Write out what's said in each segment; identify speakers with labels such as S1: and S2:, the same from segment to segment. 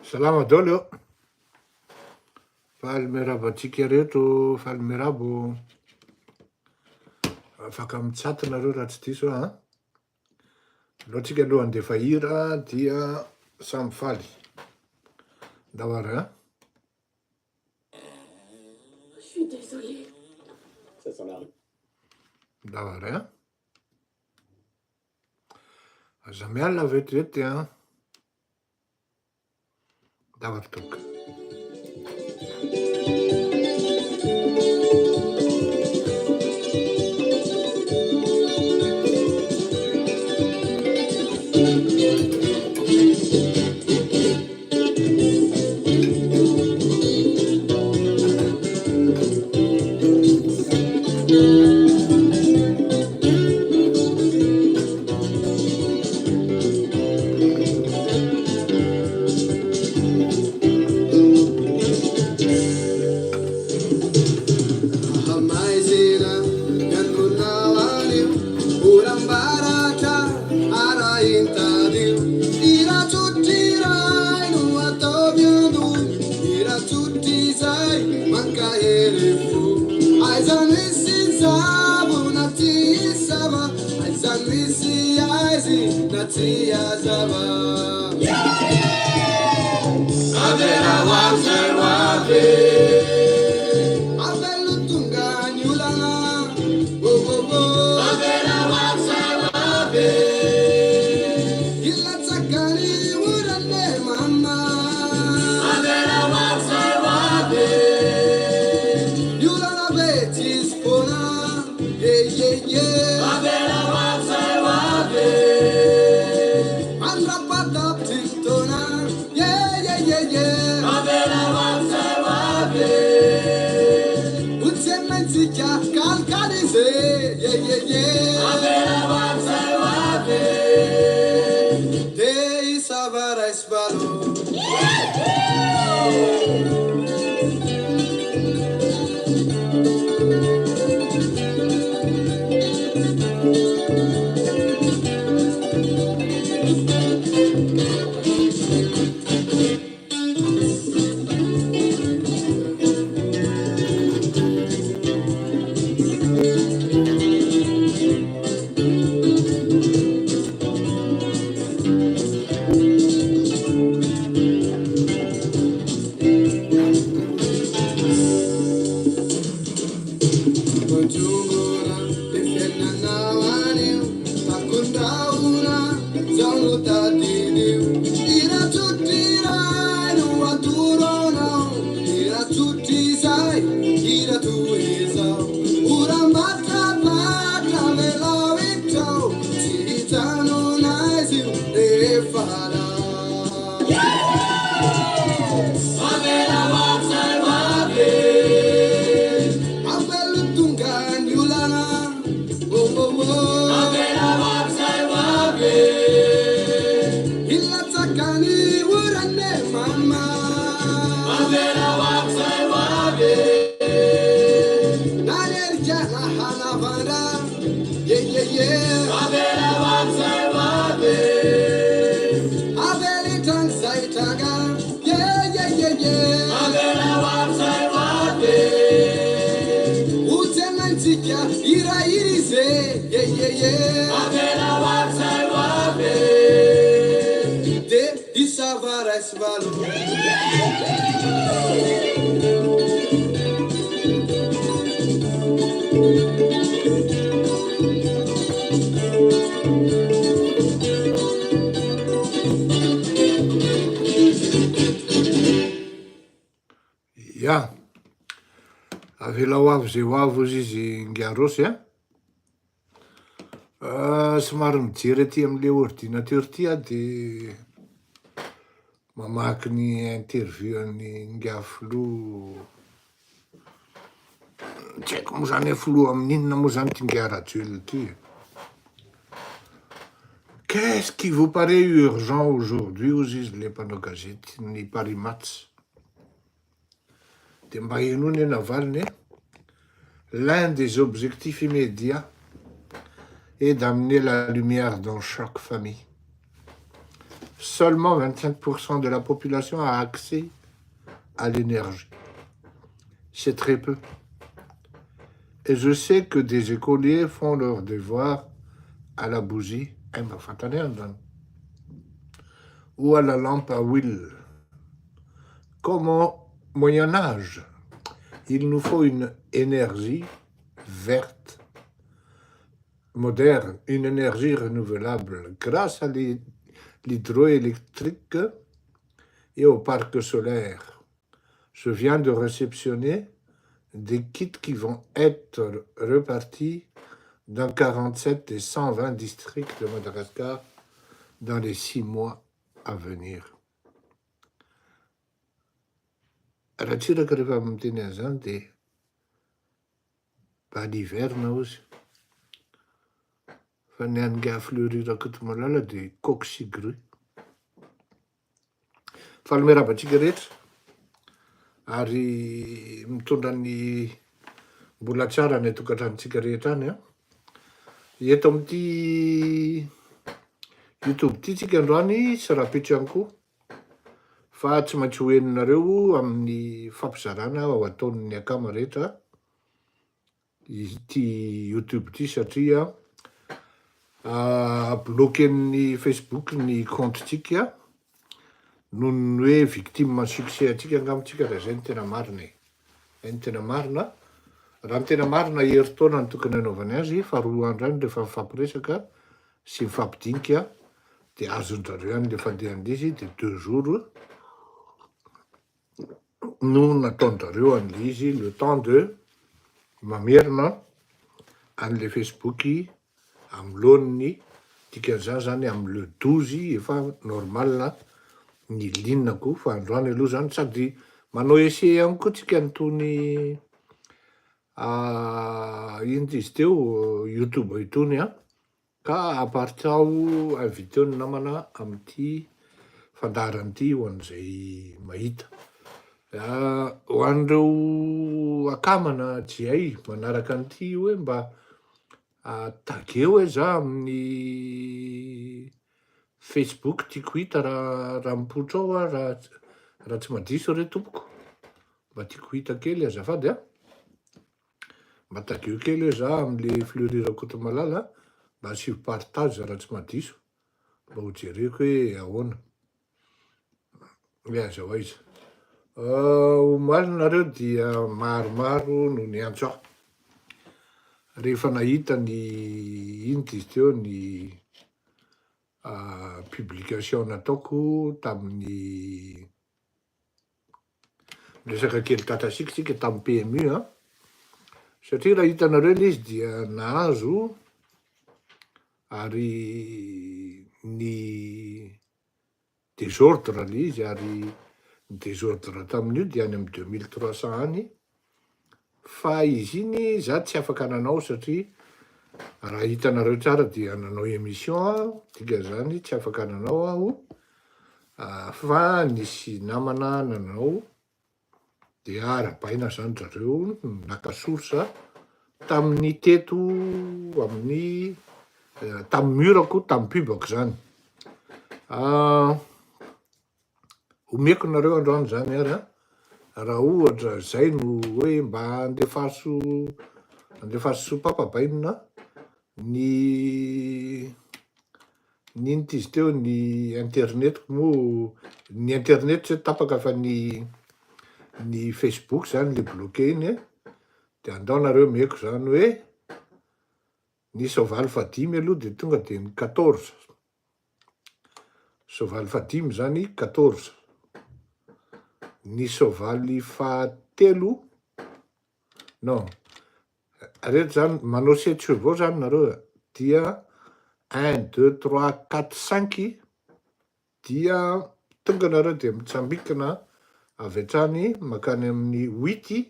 S1: Salama daholo. Faly miarabo antsika reto, faly miarabo. Afaka mitsato nareo raha tsy diso a. Aleo antsika aloha andefa hira dia samy faly. Ndavara a.
S2: Je suis désolée.
S3: Ça s'en arrive.
S1: Ndavara a. Aza miala vetivety a. Ndavara toka. Ya, avela ho avy zay ho avy ozy izy ngiarosy a. Somary mijery aty am'le ordinateur ty a de mamaky ny interview an'ny ngiafilo. Tsy haiko moa zany filo amin'inona moa zany ty ngiarajoel ty. Qu'est-ce qui vous paraît urgent aujourd'hui ozy izy le mpanao gazety ny Paris Match. De mba henony navaliny l'un des objectifs immédiats est d'amener la lumière dans chaque famille. seulement 25% de la population a accès à l'énergie. C'est très peu. Et je sais que des écoliers font leur devoir à la bougie, ou à la lampe à huile. Comme au Moyen-Âge, il nous faut une énergie verte, moderne, une énergie renouvelable grâce à l'hydroélectrique et au parc solaire. Je viens de réceptionner des kits qui vont être repartis dans 47 des 120 districts de Madagascar dans les 6 mois à venir. Raha tsy iraka rehefa miteny an'izany dia baliverna ozy. Fa ny anga fleurirako eto Malala dia coxigru. Falomerabantsika rehetra ary mitondra ny mbola tsara ny tokantranontsika rehetra any a. Eto amin'ity YouTube ity tsika androany sy raha-petry ihany koa fa tsy maintsy ho heninareo amin'ny fampizarana ao ataon'ny akama rehetra ity YouTube ity satria bloquen'ny Facebook ny compte-tsika noho ny hoe victime succès atsika angamontsika raha zay ny tena marina e. Zay ny tena marina. Raha ny tena marina herintaona ny tokony hanaovany azy fa 2 andro any rehefa mifampiresaka sy mifampidinika dia azon'zareo ihany le fandehan'izy dia 2 jours no nataon'zareo an'le izy le temps de mamerina an'le Facebook amin'ny laoniny dikan'izany zany amin'ny le 12 efa normal ny linako fa androany aloha zany sady manao essai ihany koa tsika n'itony ino izy teo YouTube itony a ka apartao invité ny namana amin'ity fandaharan'ity ho an'izay mahita. Ho an'ireo akamana jiay manaraka an'ity hoe mba tageo hoe za amin'ny Facebook tiako hita raha mipoitra ao a raha tsy madiso re tompoko mba tiako hita kely azafady a. Mba tageo kely hoe za amin'le fleurirako eto Malala mba asio partage raha tsy madiso mba ho jereko hoe ahoana. Hoe aza ho aiza. Omaly nareo dia maromaro no niantso aho. Rehefa nahita ny ino izy teo ny publication nataoko tamin'ny resaka kely tatasikitsika tamin'ny PMU a. Satria raha hitanareo le izy dia nahazo ary ny désordre le izy ary ny désordre tamin'io dia any amin'ny 2300 any fa izy iny za tsy afaka nanao satria raha hitanareo tsara dia nanao émission dikan'izany tsy afaka nanao aho fa nisy namana nanao dia arabaina zany zareo nakasorsa tamin'ny teto amin'ny tamin'ny murako tamin'ny pubako zany. Omeko nareo androany zany ary a raha ohatra zay no hoe mba andefaso sopapabainina ny ino izy teo ny internetiko moa ny internet tsy tapaka fa ny Facebook zany le bloqué iny dia andao nareo meko zany hoe ny soavaly fadimy aloha dia tonga dia ny 14 soavaly fadimy zany 14 ny soavaly fahatelo non rehetra zany manao 7 chevaux zany nareo dia 1 2 3 4 5 dia tonga nareo dia mitsambikina avy hatrany makany amin'ny 8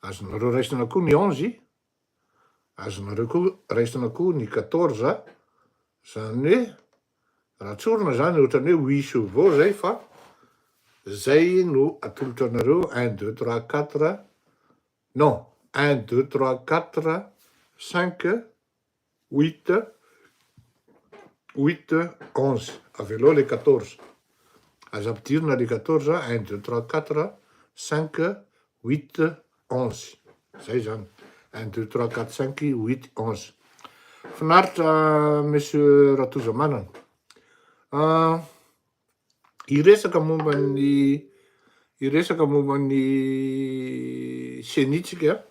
S1: azonareo raisina koa ny 11 azonareo koa raisina koa ny 14 zany hoe raha tsorina zany ohatrany hoe 8 chevaux zay fa zay no atolotra anareo 1 2 3 4 non 1 2 3 4 5 8 8, 11. Avy aloha le 14. Aza ampidirina le 14, 1, 2, 3, 4, 5, 8, 11. Zay zany. 1, 2, 3, 4, 5, 8, 11. Finaritra, monsieur Ratozamanana. Iresaka momba ny senitsika,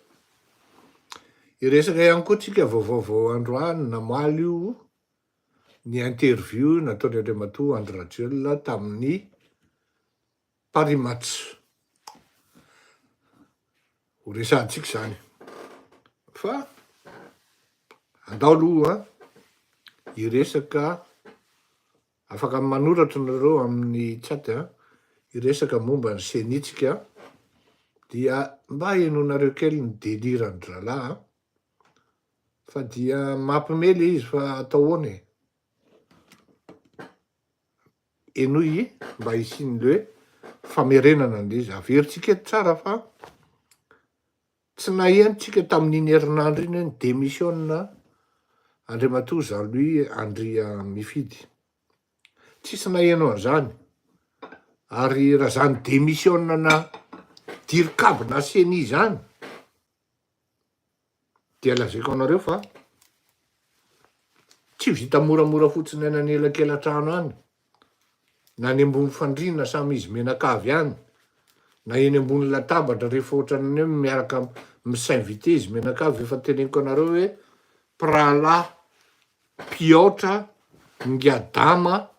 S1: iresaka ihany koa tsika vaovao androany namaly io ny interview nataony Andriamatoa Andry Rajoelina tamin'ny Paris Match. Ho resahantsika zany. Fa andao aloha iresaka afaka manoratra nareo amin'ny chat iresaka momba ny senitsika dia mba hainonareo kely ny délirany dralahy fa dia mampimely izy fa atao ahoana e. Enoy mba hisian'le hoe famerenana an'izy averintsika eto tsara fa tsy nahentsika tamin'iny herinandro iny ny démissionna Andriamatoa Jean-Louis Andria Mifidy. Tsisy naheno an'izany. Ary raha zany démissionna na dirikabo na seni zany dia lazaiko anareo fa tsy vita moramora fotsiny any anelakelan-trano any, na any ambony fandriana samy izy menakavy any, na eny ambony latabatra rehefa ohatran'ny hoe miaraka misinvité izy menakavy. Efa teneniko anareo hoe Prala, Piaotra, Ngiadama,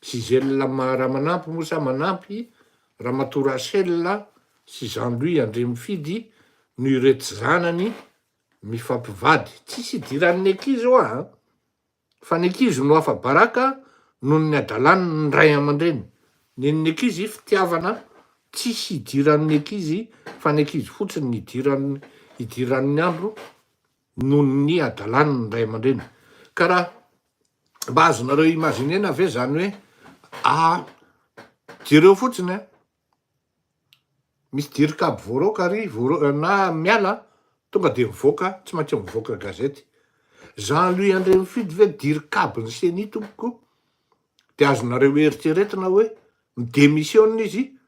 S1: sy Zella Ramanampy Mosa Manampy, Ramatoa Rachel sy Jean-Louis André Mifidy no ireto zanany mifampivady. Tsisy idiran'ny ankizy hoa, fa ny ankizy no hafa baraka noho ny adalany ny ray aman-dreny. Ny ankizy fitiavana tsisy idiran'ny ankizy fa ny ankizy fotsiny ny idiran'ny andro noho ny adalany ny ray aman-dreny. Ka raha mba azonareo imazinena ve zany hoe jereo fotsiny misy dirikabo voaroka ary na miala tonga de mivoaka, tsy maintsy mivoaka gazety. Jean-Louis André Mifidy ve dirikabo ny seni tompoko, de azonareo eritreretina hoe midémissionne izy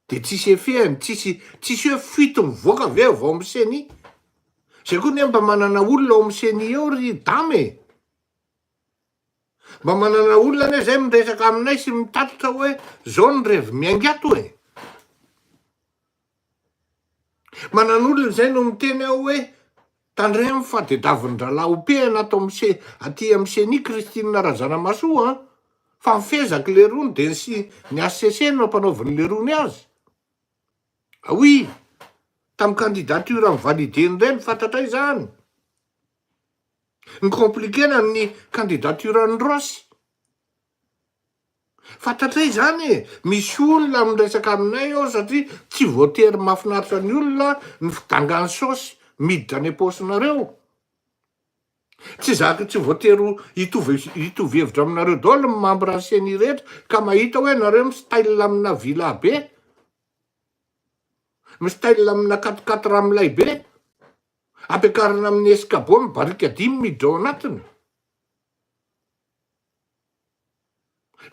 S1: de tsisy efehany, tsisy hoe fito mivoaka ve vao amin'ny seni. Zay koa ne mba manana olona ao amin'ny seni eo ry dame. Mba manana olona ne zay miresaka aminay sy mitatotra hoe zao ny revy miaingato e. Manana olona zay no miteny ao hoe tandremo fa de davin-dralahy opehana ato aty amin'ny seni Christine Razanamasoa fa mifezaky le rony de ny HCC no ampanaoviny le rony azy. Oui, tamin'ny candidature amin'ny valideny reny fantatray zany. Ny komplikena ny candidature ny Rosy. Fantatray zany e, misy olona miresaka aminay ao satria tsy voatery mahafinaritra ny olona ny fidangany saosy miditra any am-paosinareo. Tsy voatery hitovy hevitra aminareo daholo ny membre ny seni rehetra ka mahita hoe nareo mistyle amina villa be, mistyle amina 4x4 ramolay be, ampiakarina amin'ny escabeau mibarika 10 miditra ao anatiny.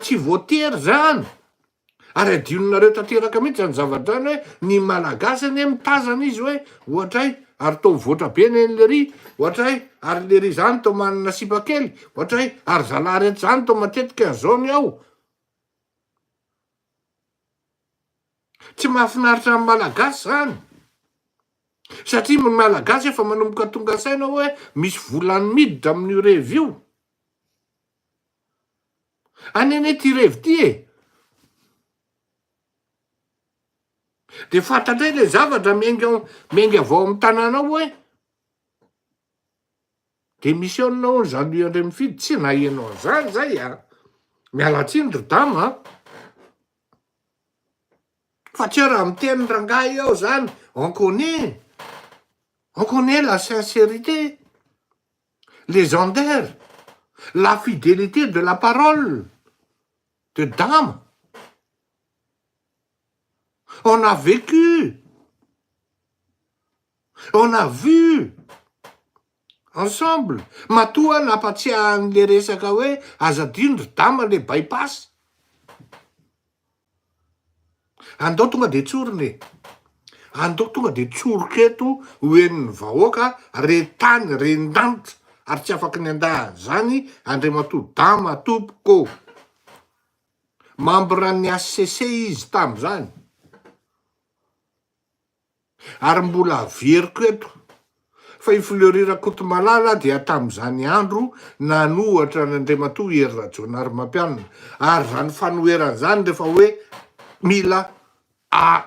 S1: Tsy voatery zany. Ary adionareo tanteraka mihitsy zany zavatra zany hoe ny malagasy ane mitazana izy hoe ohatray ary tao voatra be nen'le ry, ohatray ary le ry zany tao manana sipa kely, ohatray ary zalahy rehetra zany tao matetika ny zaony ao. Tsy mahafinaritra amin'ny malagasy zany. Satria ny malagasy efa manomboka tonga saina hoe misy volany miditra amin'io revy io. Anene ty revy ty e. De fantatray le zavatra miainga avao amin'ny tanàna hoe démissionne ao Jean-Louis André Mifidy. Tsy nahenao an'izany zay miala tsiny ry dama. Fa tsy raha miteny rangahy ao zany, on connaît la sincérité légendaire, la fidélité de la parole de dame. On a vécu, on a vu, ensemble. Matoa nampatsiahan'le resaka hoe azadino dama le bypass. Andao tonga de tsorone. Andao tonga de tsoroketo hoen'ny vahoaka retany rendanitra ary tsy afaky ny andahan' zany Andriamatoa dama tompoko. Membre ny HCC izy tam'zany. Ary mbola averiko eto fa i Fleury Rakotomalala dia tam'izany andro nanohatra n'Andriamatoa Hery Rajaonarimampianina ary zany fanoherany zany rehefa hoe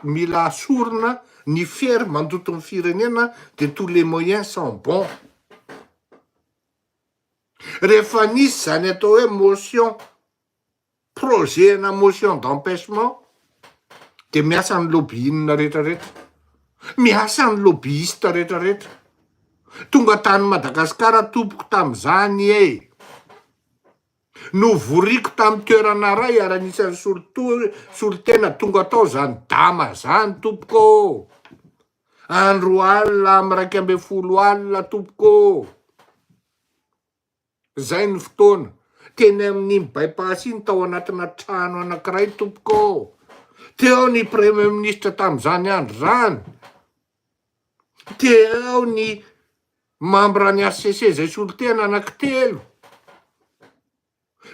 S1: mila asorona ny fery mandoto ny firenena de tous les moyens sont bons. Rehefa nisy zany atao hoe motion projet na motion d'empêchement de miasa ny lobbyinina rehetrarehetra, miasa ny lobbyiste rehetrarehetra. Tonga tany Madagasikara tompoko tam'izany e. Novoriako tamy toerana ray ary anisan'ny solotena tonga tao zany dama zany tompoko. Andro alina amy 12 alina tompoko. Zay ny fotoana. Teny amin'ny bypass iny tao anatina trano anankiray tompoko. Teo ny premier ministre tam'izany andro zany. Teo ny membre ny HCC zay solotena anankitelo.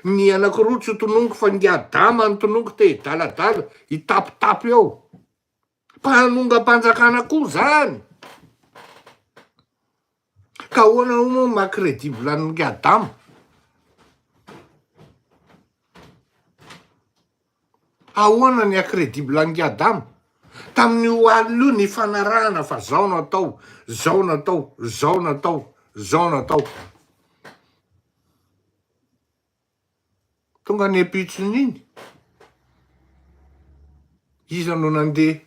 S1: Ny anankiroa tsy tononiko fa ngiadama ny tononiko te daladala itapitapy eo. Mpanongam-panjakana koa zany. Ka ahoana moa maha-crédible ny ngiadama? Ahoana ny a-crédible ny ngiadama? Tamin'io alina io ny fanarahana fa zao natao, zao natao, zao natao, zao natao. Tonga ny epitsin'iny. Iza no nandeha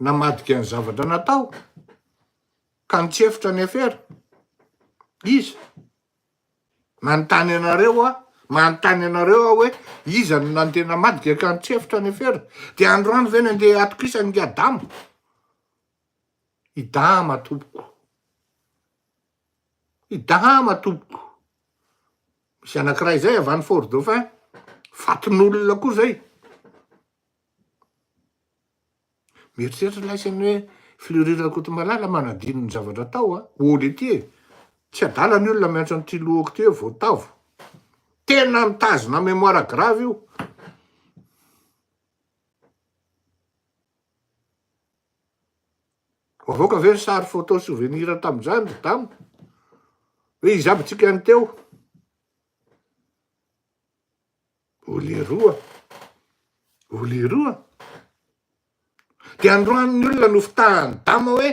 S1: namadika ny zavatra natao ka nitsefitra ny affaire. Iza manontany anareo hoe iza no nandeha namadika ka nitsefitra ny affaire. De androany ve nandeha atokisa ny ngiadama? Idama tompoko. Idama tompoko. Misy anankiray zay avy any Fort Dauphin, fatin'olona koa zay. Mieritreritra laisany hoe Fleury Rakotomalala manadino ny zavatra tao oly ety e. Tsy adala ny olona miantso an'ity lohako ty voatavo. Tena mitazona mémoire grave io. Avoaka ve ny sary photo souvenir tam'izany dama? Hoe izabitsika any teo. Oleroa. De androany ny olona nofitahany dama hoe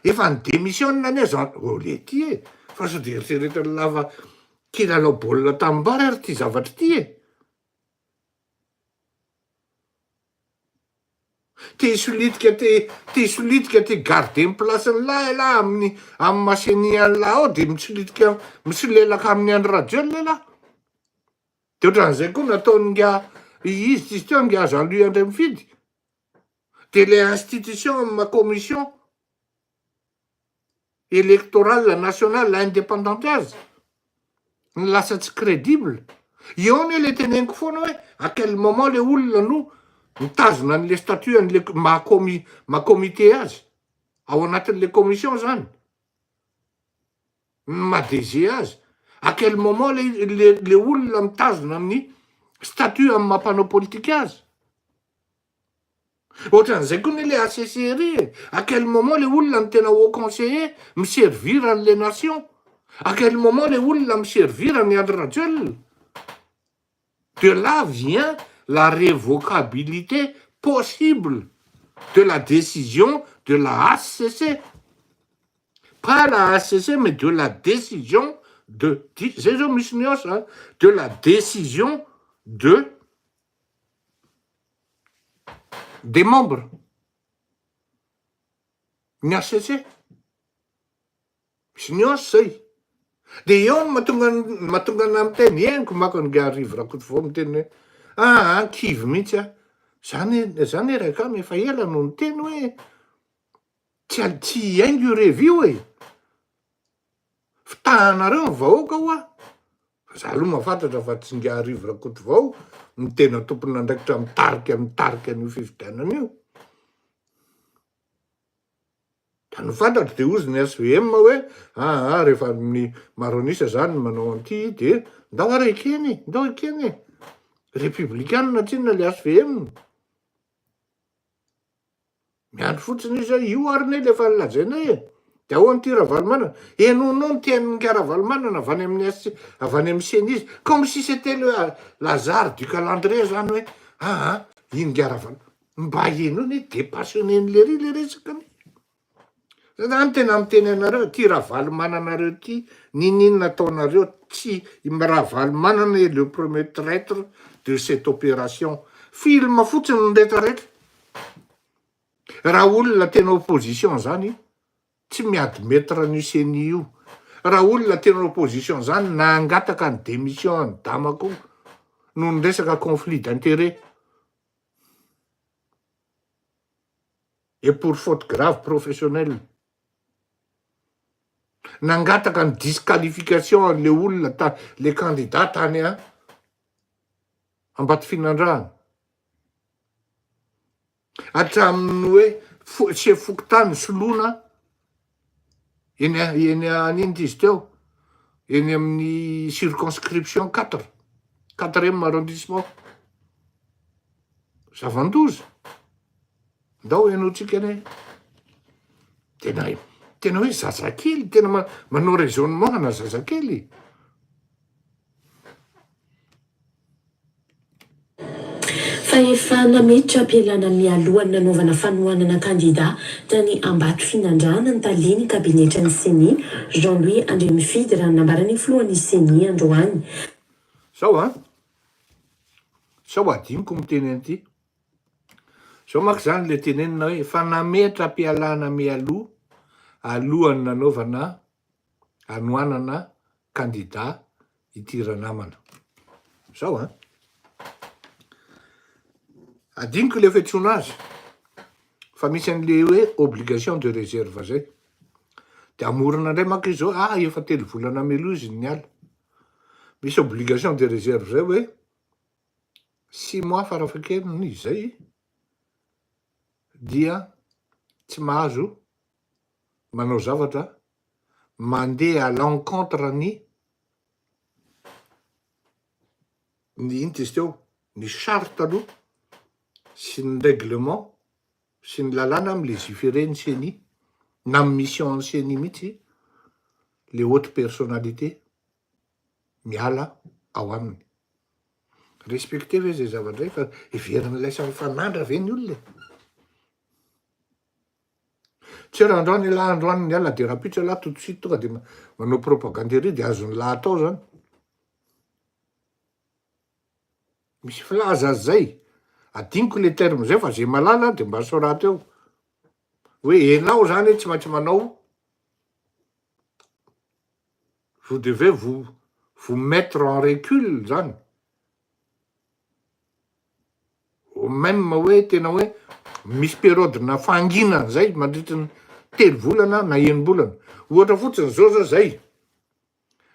S1: efa ny démission ane zany. Olety e. Fa so de eritreretra lava kilalao baolina tambara ary ty zavatra ty e. Te solitika te garder ny place-ny lahy la amin'ny maseniany lahy ao de mitsolelaka amin'ny andro radio le lahy. De ohatran'izay koa nataony izy tsisy teo ngiazo aluy andray mifidy. De les institutions ma commission électorale nationale indépendante azy lasa tsy crédible. Eo ane le teneniko foana hoe à quel moment le olona no mitazona an'le statut an'le ma comité azy ao anatin'le commission zany. Ma DG azy. À quel moment le olona mitazona amin'ny statut amin'ny mampanao politika azy. Ohatran'izay koa le HCCR. À quel moment le olona ny tena haut conseiller miservir an'le nation. À quel moment le olona miservir ny Andry Rajoelina. De là vient la révocabilité possible de la décision de la HCC. Pas la HCC, mais de la décision de la décision des membres. Ny HCC. Misy zay. De eo mahatonga na miteny henoko mako ny Arivo Rakotovao miteny hoe kivy mihitsy zany raika efa ela no niteny hoe tsy haingo revio e. fitahanareo ny vahoaka ho a fa za aloha mahafantatra fa tsy nga arivorakoto vao ny tena tompony andraikitra mitarika an'io fifidianana io. Da no fantatro de ozy ny SVM hoe rehefa ny maronisa zany manao an'ity de ndao ara ekeny républicaine tsinona le SVM miandro fotsiny izy hoe io arinay lefa lazainay de ahoany ty Ravalomanana enonao ny tian'nga Ravalomanana avy any amin'ny seny izy comme si c'était le Lazare du calendrier zany hoe iny nga mba enony dépassionné-n'le ry le resakany. Zany tena miteny anareo ty Ravalomananareo ty ninina ataonareo tsy Ravalomanana est le premier traître de cette opération. Film fotsiny ny rehetrarehetra. Raha olona tena opposition zany tsy miady metra ny seni io. Raha olona tena opposition zany na angataka ny démission ny damako no ny resaka conflit d'intérêt et pour faute grave professionnelle. Nangataka ny disqualification le olona le candidat tany Ambato-Finandrana. Hatramin'ny hoe chef Fokotany soloina eny an'indy izy teo eny amin'ny circonscription 4e arrondissement Zavandoza ndao enotsika ane tena hoe zazakely tena manao raisonnement na zazakely.
S2: Fa efa namiditra am-pialana mialohan'ny nanaovana fanohanana kandida tany Ambato-Finandrana ny taliny kabinetra ny Seni Jean-Louis Andremifidy raha nambarany filohan'ny Seni androany.
S1: Sao adiniko miteny an'ity. Sao manko zany le tenenina hoe fa nametra am-pialana mialoha alohan'ny nanaovana hanohanana kandida ity ranamana. Sao adiniko le fiantsoana azy fa misy an'le hoe obligation de réserve zay. De amorona indray manko izy zao efa 3 volana meloa izy niala. Misy obligation de réserve zay hoe 6 mois farafahakeliny zay dia tsy mahazo manao zavatra mandeha à l'encontre ny ino izy teo ny charte aloha sy ny règlement sy ny lalàna am'légiférer ny Seni na amin'ny mission ny Seni mihitsy le haute personnalité miala ao aminy. Respecté ve zay zavatra zay fa heverin'ilay fanandra ve ny olona. Tsy raha androany laha androany niala de rapitra laha tout de suite tonga de manao propaganderie de azony laha atao zany. Misy filaza zay. Adiniko le terme zay fa zay malala de mba sorata eo. Hoe enao zany tsy maintsy manao vous devez vous mettre en recul zany. Même hoe tena hoe misy période na fangina zay mandritra ny 3 volana na 1 bolana. Ohatra fotsiny zao zay.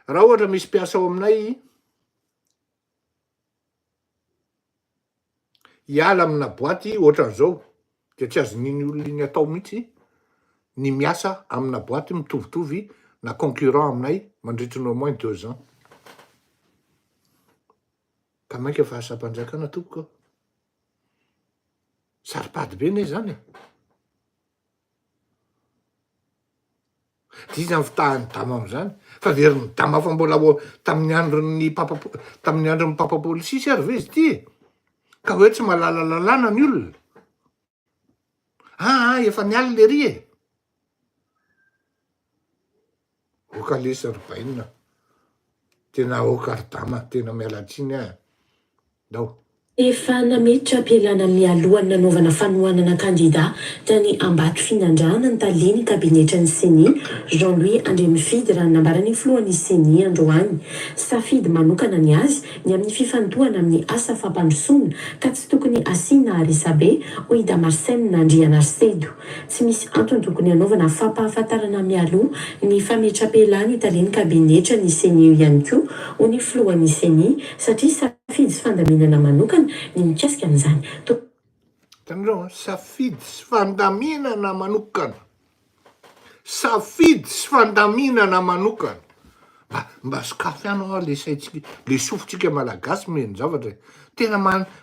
S1: Raha ohatra misy mpiasa ao aminay hiala amina boaty ohatran'izao de tsy azon'iny olona iny atao mihitsy ny miasa amina boaty mitovitovy na concurrent aminay mandritra ny au moins 2 ans. Ka mainka fahasampanjakana tompoko. Saripady be ne zany. Dizany fitahany dama am'zany. Fa veriny dama fa mbola tamin'ny andron'ny papa policisy ary ve izy ty. Ka hoe tsy malala lalàna ny olona. Efa niala le ry Oka le Sarbaina. Tena oka ry dama, tena mialatsiny ndao.
S2: Efa namiditra ampialana amin'ny alohan'ny nanaovana fanohanana kandida tany Ambato Finandrana ny taliany kabinetra ny Seni Jean-Louis Andremifidy raha nambarany filohan'ny Seni androany. Safidy manokana ny azy ny amin'ny fifantohana amin'ny asa fampandrosoana ka tsy tokony asiana Arisabe hoy Damarsen Nandriana Arsedo. Tsy misy antony tokony hanaovana fampahafantarana mialoha ny fametra-pialany taliany kabinetra ny Seni ihany koa ho ny filohan'ny Seni satria safidy sy fandaminana manokana ny mikasika an'izany.
S1: Tanreo, safidy sy fandaminana manokana. Safidy sy fandaminana manokana. Mba sikafy anao le saitsika, le sofintsika malagasy meny zavatra. Tena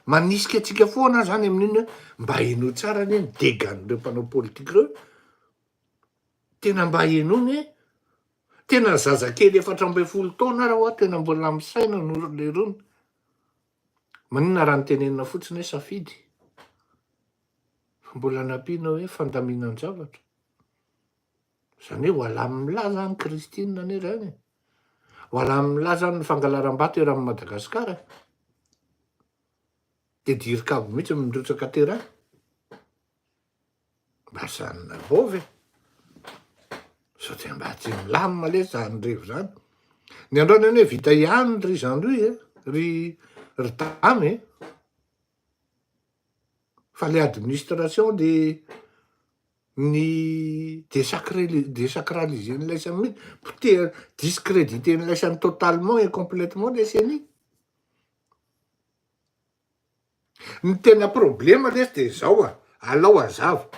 S1: manisika atsika foana zany amin'iny mba haino tsara ny degan'ireo mpanao politika reo. Tena mba hainony tena zazakely 4 taona raha tena mbola misaina no le rony. Maninona raha nytenenina fotsiny hoe safidy? Mbola nampiana hoe fandaminan-javatra. Zany hoe ho ala milaza ny Kristina ny rany. Ho ala milaza ny fangalaram-bato eran'ny Madagasikara. De dirikavo mihitsy mindrotsaka tera. Mba zanona bove. Sao dia mba tsy milamina le zany revo zany. Ny androany hoe vita ihany ry Jean-Louis ry dame fa le administration de ny désacraliser n'ilay samy discréditer n'ilay samy totalement et complètement le Seni. Ny tena problème lesy de zao alao azava.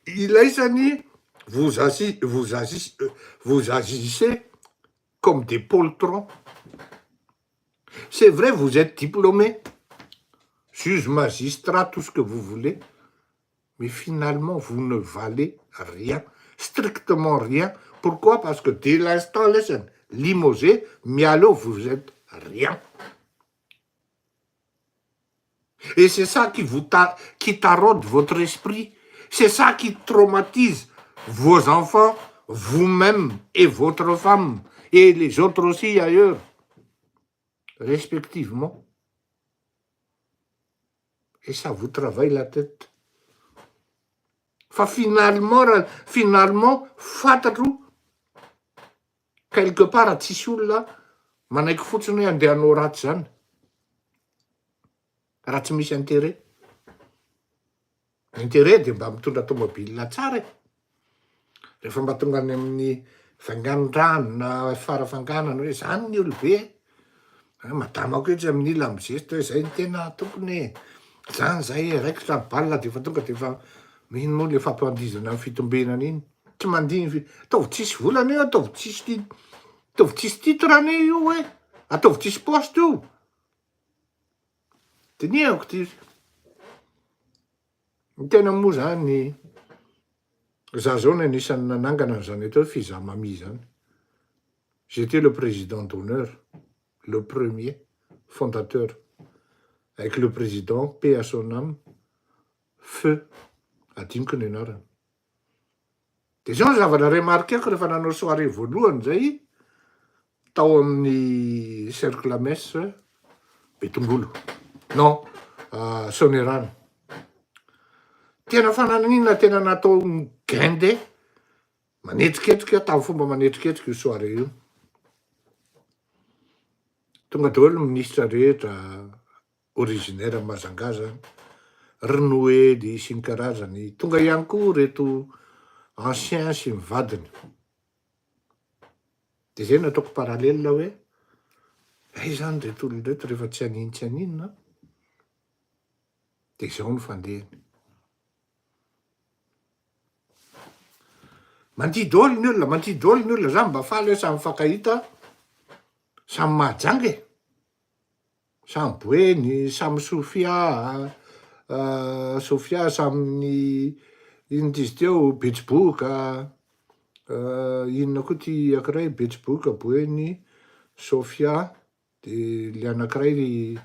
S1: Ilaisany vous agissez comme des poltrons. C'est vrai, vous êtes diplômé, juge, magistrat, tout ce que vous voulez, mais finalement, vous ne valez rien, strictement rien. Pourquoi? Parce que dès l'instant, limogé, mialo, vous êtes rien. Et c'est ça qui taraude votre esprit. C'est ça qui traumatise vos enfants, vous-même et votre femme, et les autres aussi ailleurs, respectivement. Et ça vous travaille la tête. Fa finalement, fantatro, quelque part, tsisy olona manaiky fotsiny hoe andeha hanao ratsy zany. Raha tsy misy intérêt. Intérêt de mba mitondra tomobile tsara. Rehefa mba tonga any amin'ny vanganon-drano na farafanganana hoe zany ny olobe. Madamako etsy amin'ny lamozesta hoe zay ny tena tokony zany zay raikitra balina de fa tonga de fa mino moa le fampandizana amin'ny fitombenana iny. Tsy mandiny ataovy tsisy volana io, ataovy tsisy titrany io hoe ataovy tsisy poste io. Teniako ty. Ny tena moa zany za zao ny anisan'ny nanangana zany atao hoe fizamami zany. J'étais le président d'honneur, le premier fondateur, avec le président, paix à son âme, feu, adiniko ny anarany. De zao zavatra remarqueko rehefa nanao soirée voalohany zay, tao amin'ny cercle messe Betongolo. Non, Sonerano. Tena fananina tena natao gende, manetriketrika, tamin'ny fomba manetriketrika io soirée io. Tonga daholo ny ministra rehetra originaire Mazanga zany, Renoely sy ny karazany, tonga ihany koa reto ancien sy mivadiny. De zay nataoko parallèle hoe, zany reto olona reto rehefa tsy aninona, de zao ny fandehany. Mandidy olo ny olona, zany mba faly hoe samy fakahita, samy mahajanga samy Boeny, samy Sofia, samy ino tizy teo, Betsiboka, inona koa ty ankiray, Betsiboka, Boeny, Sofia, de le anankiray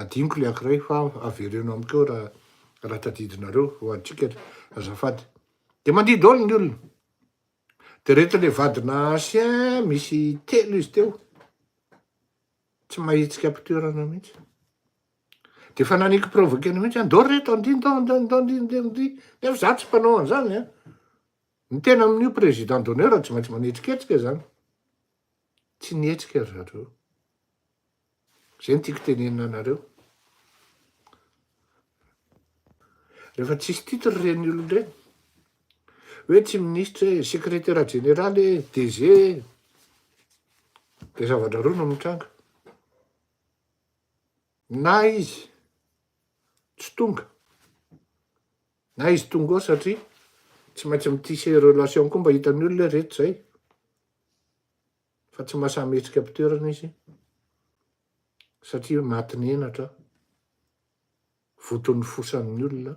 S1: adiniko le ankiray fa avereno amiko raha tadidinareo ho antsika azafady. De mandidy olo ny olona. De rehetra le vadina ancien misy 3 izy teo. Tsy mahitsika ampitoerana mihitsy. De fa naniko provokena mihitsy andao reto andry nefa za tsy mpanao an'izany a ny tena amin'io président d'honneur tsy maintsy manetriketsika zany tsy nietsika ry zareo zay ny tiako tenenina anareo rehefa tsisy titre reny olo reny hoe tsy ministre secrétaire généraly DG de zavatra roa no mitranga na izy tsy tonga na izy tonga ao satria tsy maintsy mitise relation koa mba hitan'ny olona rehetra zay fa tsy mahasametsika am-pitoerana izy satria maty ny henatra voton'ny fosan'ny olona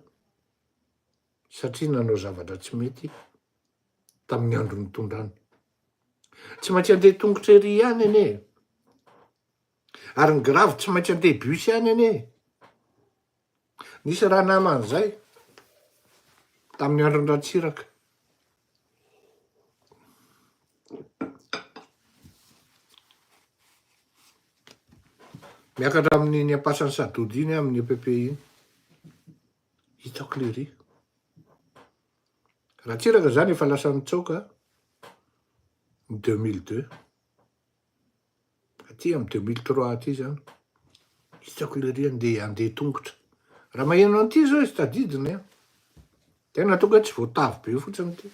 S1: satria nanao zavatra tsy mety tamin'ny andro nitondrany tsy maintsy andeha tongotra ery ihany ene ary ny grave tsy maintsy andeha bus ihany ene nisy raha naman'izay tamin'ny andro ny Ratsiraka miakatra amin'ny ampasany Sadody iny amin'ny EPP iny hitako lery Ratsiraka zany efa lasa nitsaoka ny 2002 aty amin'ny 2003 aty zany hitako lery andeha tongotra raha maheno an'ity zao izy tadidiny a tena tonga tsy voatavy be fotsiny ty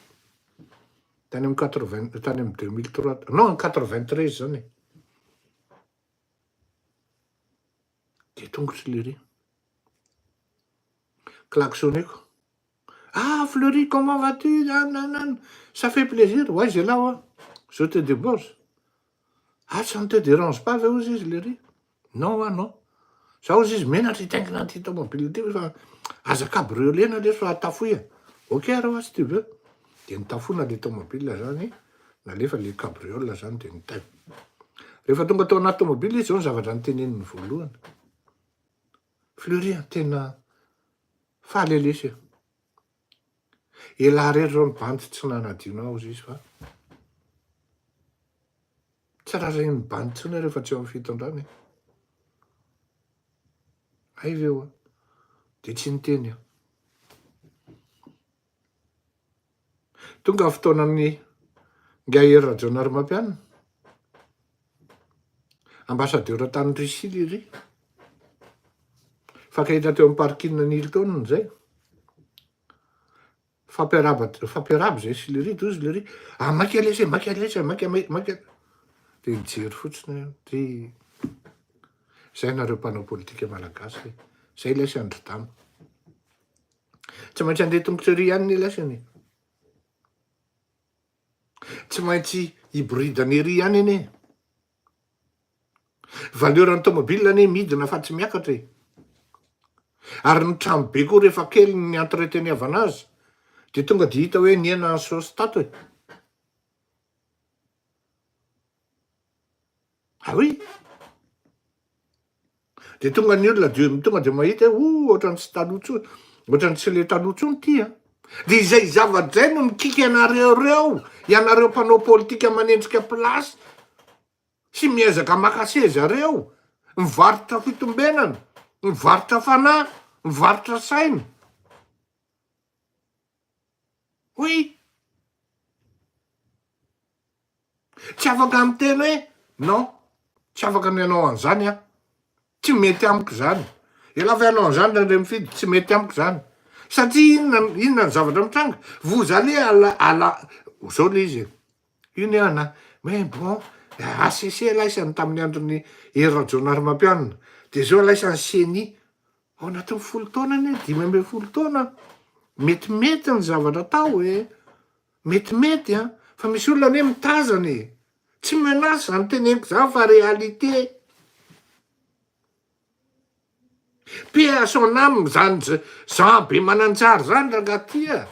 S1: tany amin'ny 80 tany amin'ny 2003 non 93 zany de tongotra lery klaxonneko Fleury comment vas-tu ça fait plaisir ouais j'ai là ouais je te débauche ça ne te dérange pas ve ozy izy lery non non za ozy izy menatra itaingina anty tomobile ty fa aza cabriolet na le fa tafoia ok raha si tu veux de nitafona le tomobile zany nalefa le cabriole zany de nitainy rehefa tonga tao anaty tomobile izy zao ny zavatra niteneniny voalohany Fleury tena fahalelesy elahy rery zao nibanty tsy nanadinao izy fa tsy raha zay nibanty tsony rehefa tsy eo amin'ny fitondrany ay ve oa de tsy niteny aho tonga fotoana amin'ny ngahery rajonary mampianina ambassadeur tany Russie lery fakahita teo amin'ny parking ny Hilton zay fampiaraba zay sy lery tozy lery maky alesa maky de nijery fotsiny ty zay nareo mpanao politika malagasy zay lesy androdamo tsy maintsy andeha tongotra ery ihany ny lesany tsy maintsy hybridany ery ihany ene valeuran'ny tomobile ane midina fa tsy miakatra ary ny trano be koa rehefa kely ny entreteniavana azy de tonga de hita hoe niena ny sositato oui de tonga ny olona de tonga de mahita ohatrany tsy talotso ohatrany tsy le talotso ty de izay zavatra zay no mikiky ianareo ianareo mpanao politika manendrika plasy sy miezaka makase zareo mivarotra fitombenana mivarotra fanahy mivarotra saina oui tsy afaka miteny hoe non tsy afaka nianao an'izany tsy mety amiko zany elafa ianao an'izany re mifidy tsy mety amiko zany satria inona ny zavatra mitranga voza le ala zao le izy io ne ana mais bon ACC laisany tamin'ny androny rajonary mampianina de zao laisany CENI ao anatin'ny 10 taona ne 5 taona metimety ny zavatra tao metimety fa misy olona ne mitazany tsy menace zany teneniko zany fa réalité pea son âme zany Jean be Mananjary zany ragatia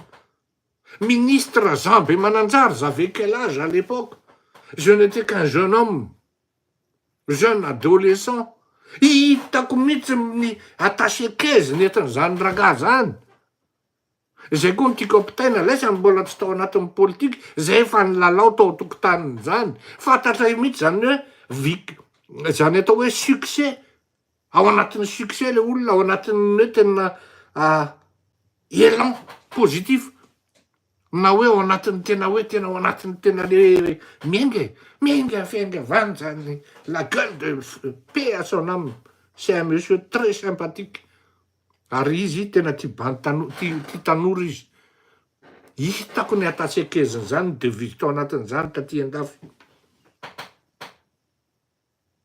S1: ministre Jean be Mananjary j'avais quel âge à l'époque je n'étais qu'un jeune homme jeune adolescent hitako mihitsy ny attaché caisse nentin'izany raga zany zay koa nytiako ampitaina laisany mbola tsy tao anatin'ny politika zay efa nilalao tao tokotaniny zany fantatra io mihitsy zany hoe zany atao hoe succès ao anatin'ny succès le olona, ao anatin'ny hoe tena élan positif, na hoe ao anatin'ny tena hoe tena ao anatin'ny tena le miainga fiainga zany la gueule de paix à son âme, c'est un monsieur très sympathique. Ary izy tena tia tanora izy. Hitako ny atatsekeziny zany devise tao anatin'izany taty andafy.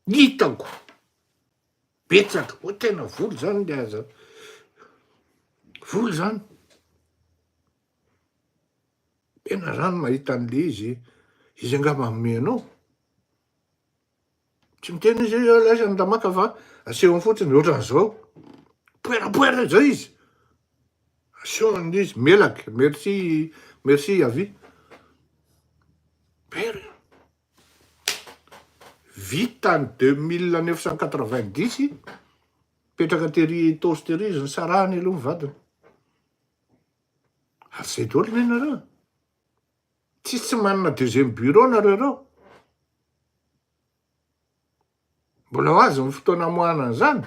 S1: Hitako. Betsaka, o tena voly zany le aza. Voly zany. Tena zany mahita an'le izy angamba manome anao. Tsy miteny izy laisany damaka fa asehony fotsiny ohatran'izao. Poerapoera zay izy. Asehony izy, melaky, merci avi. Pera. Vita en 2990, petraka tery tosy tery izy ny sarahany aloha vadiny. Ary zay daholo ny nareo. Tsy manana deuxième bureau nareo. Mbola ho azy ny fotoana amoahana an'izany.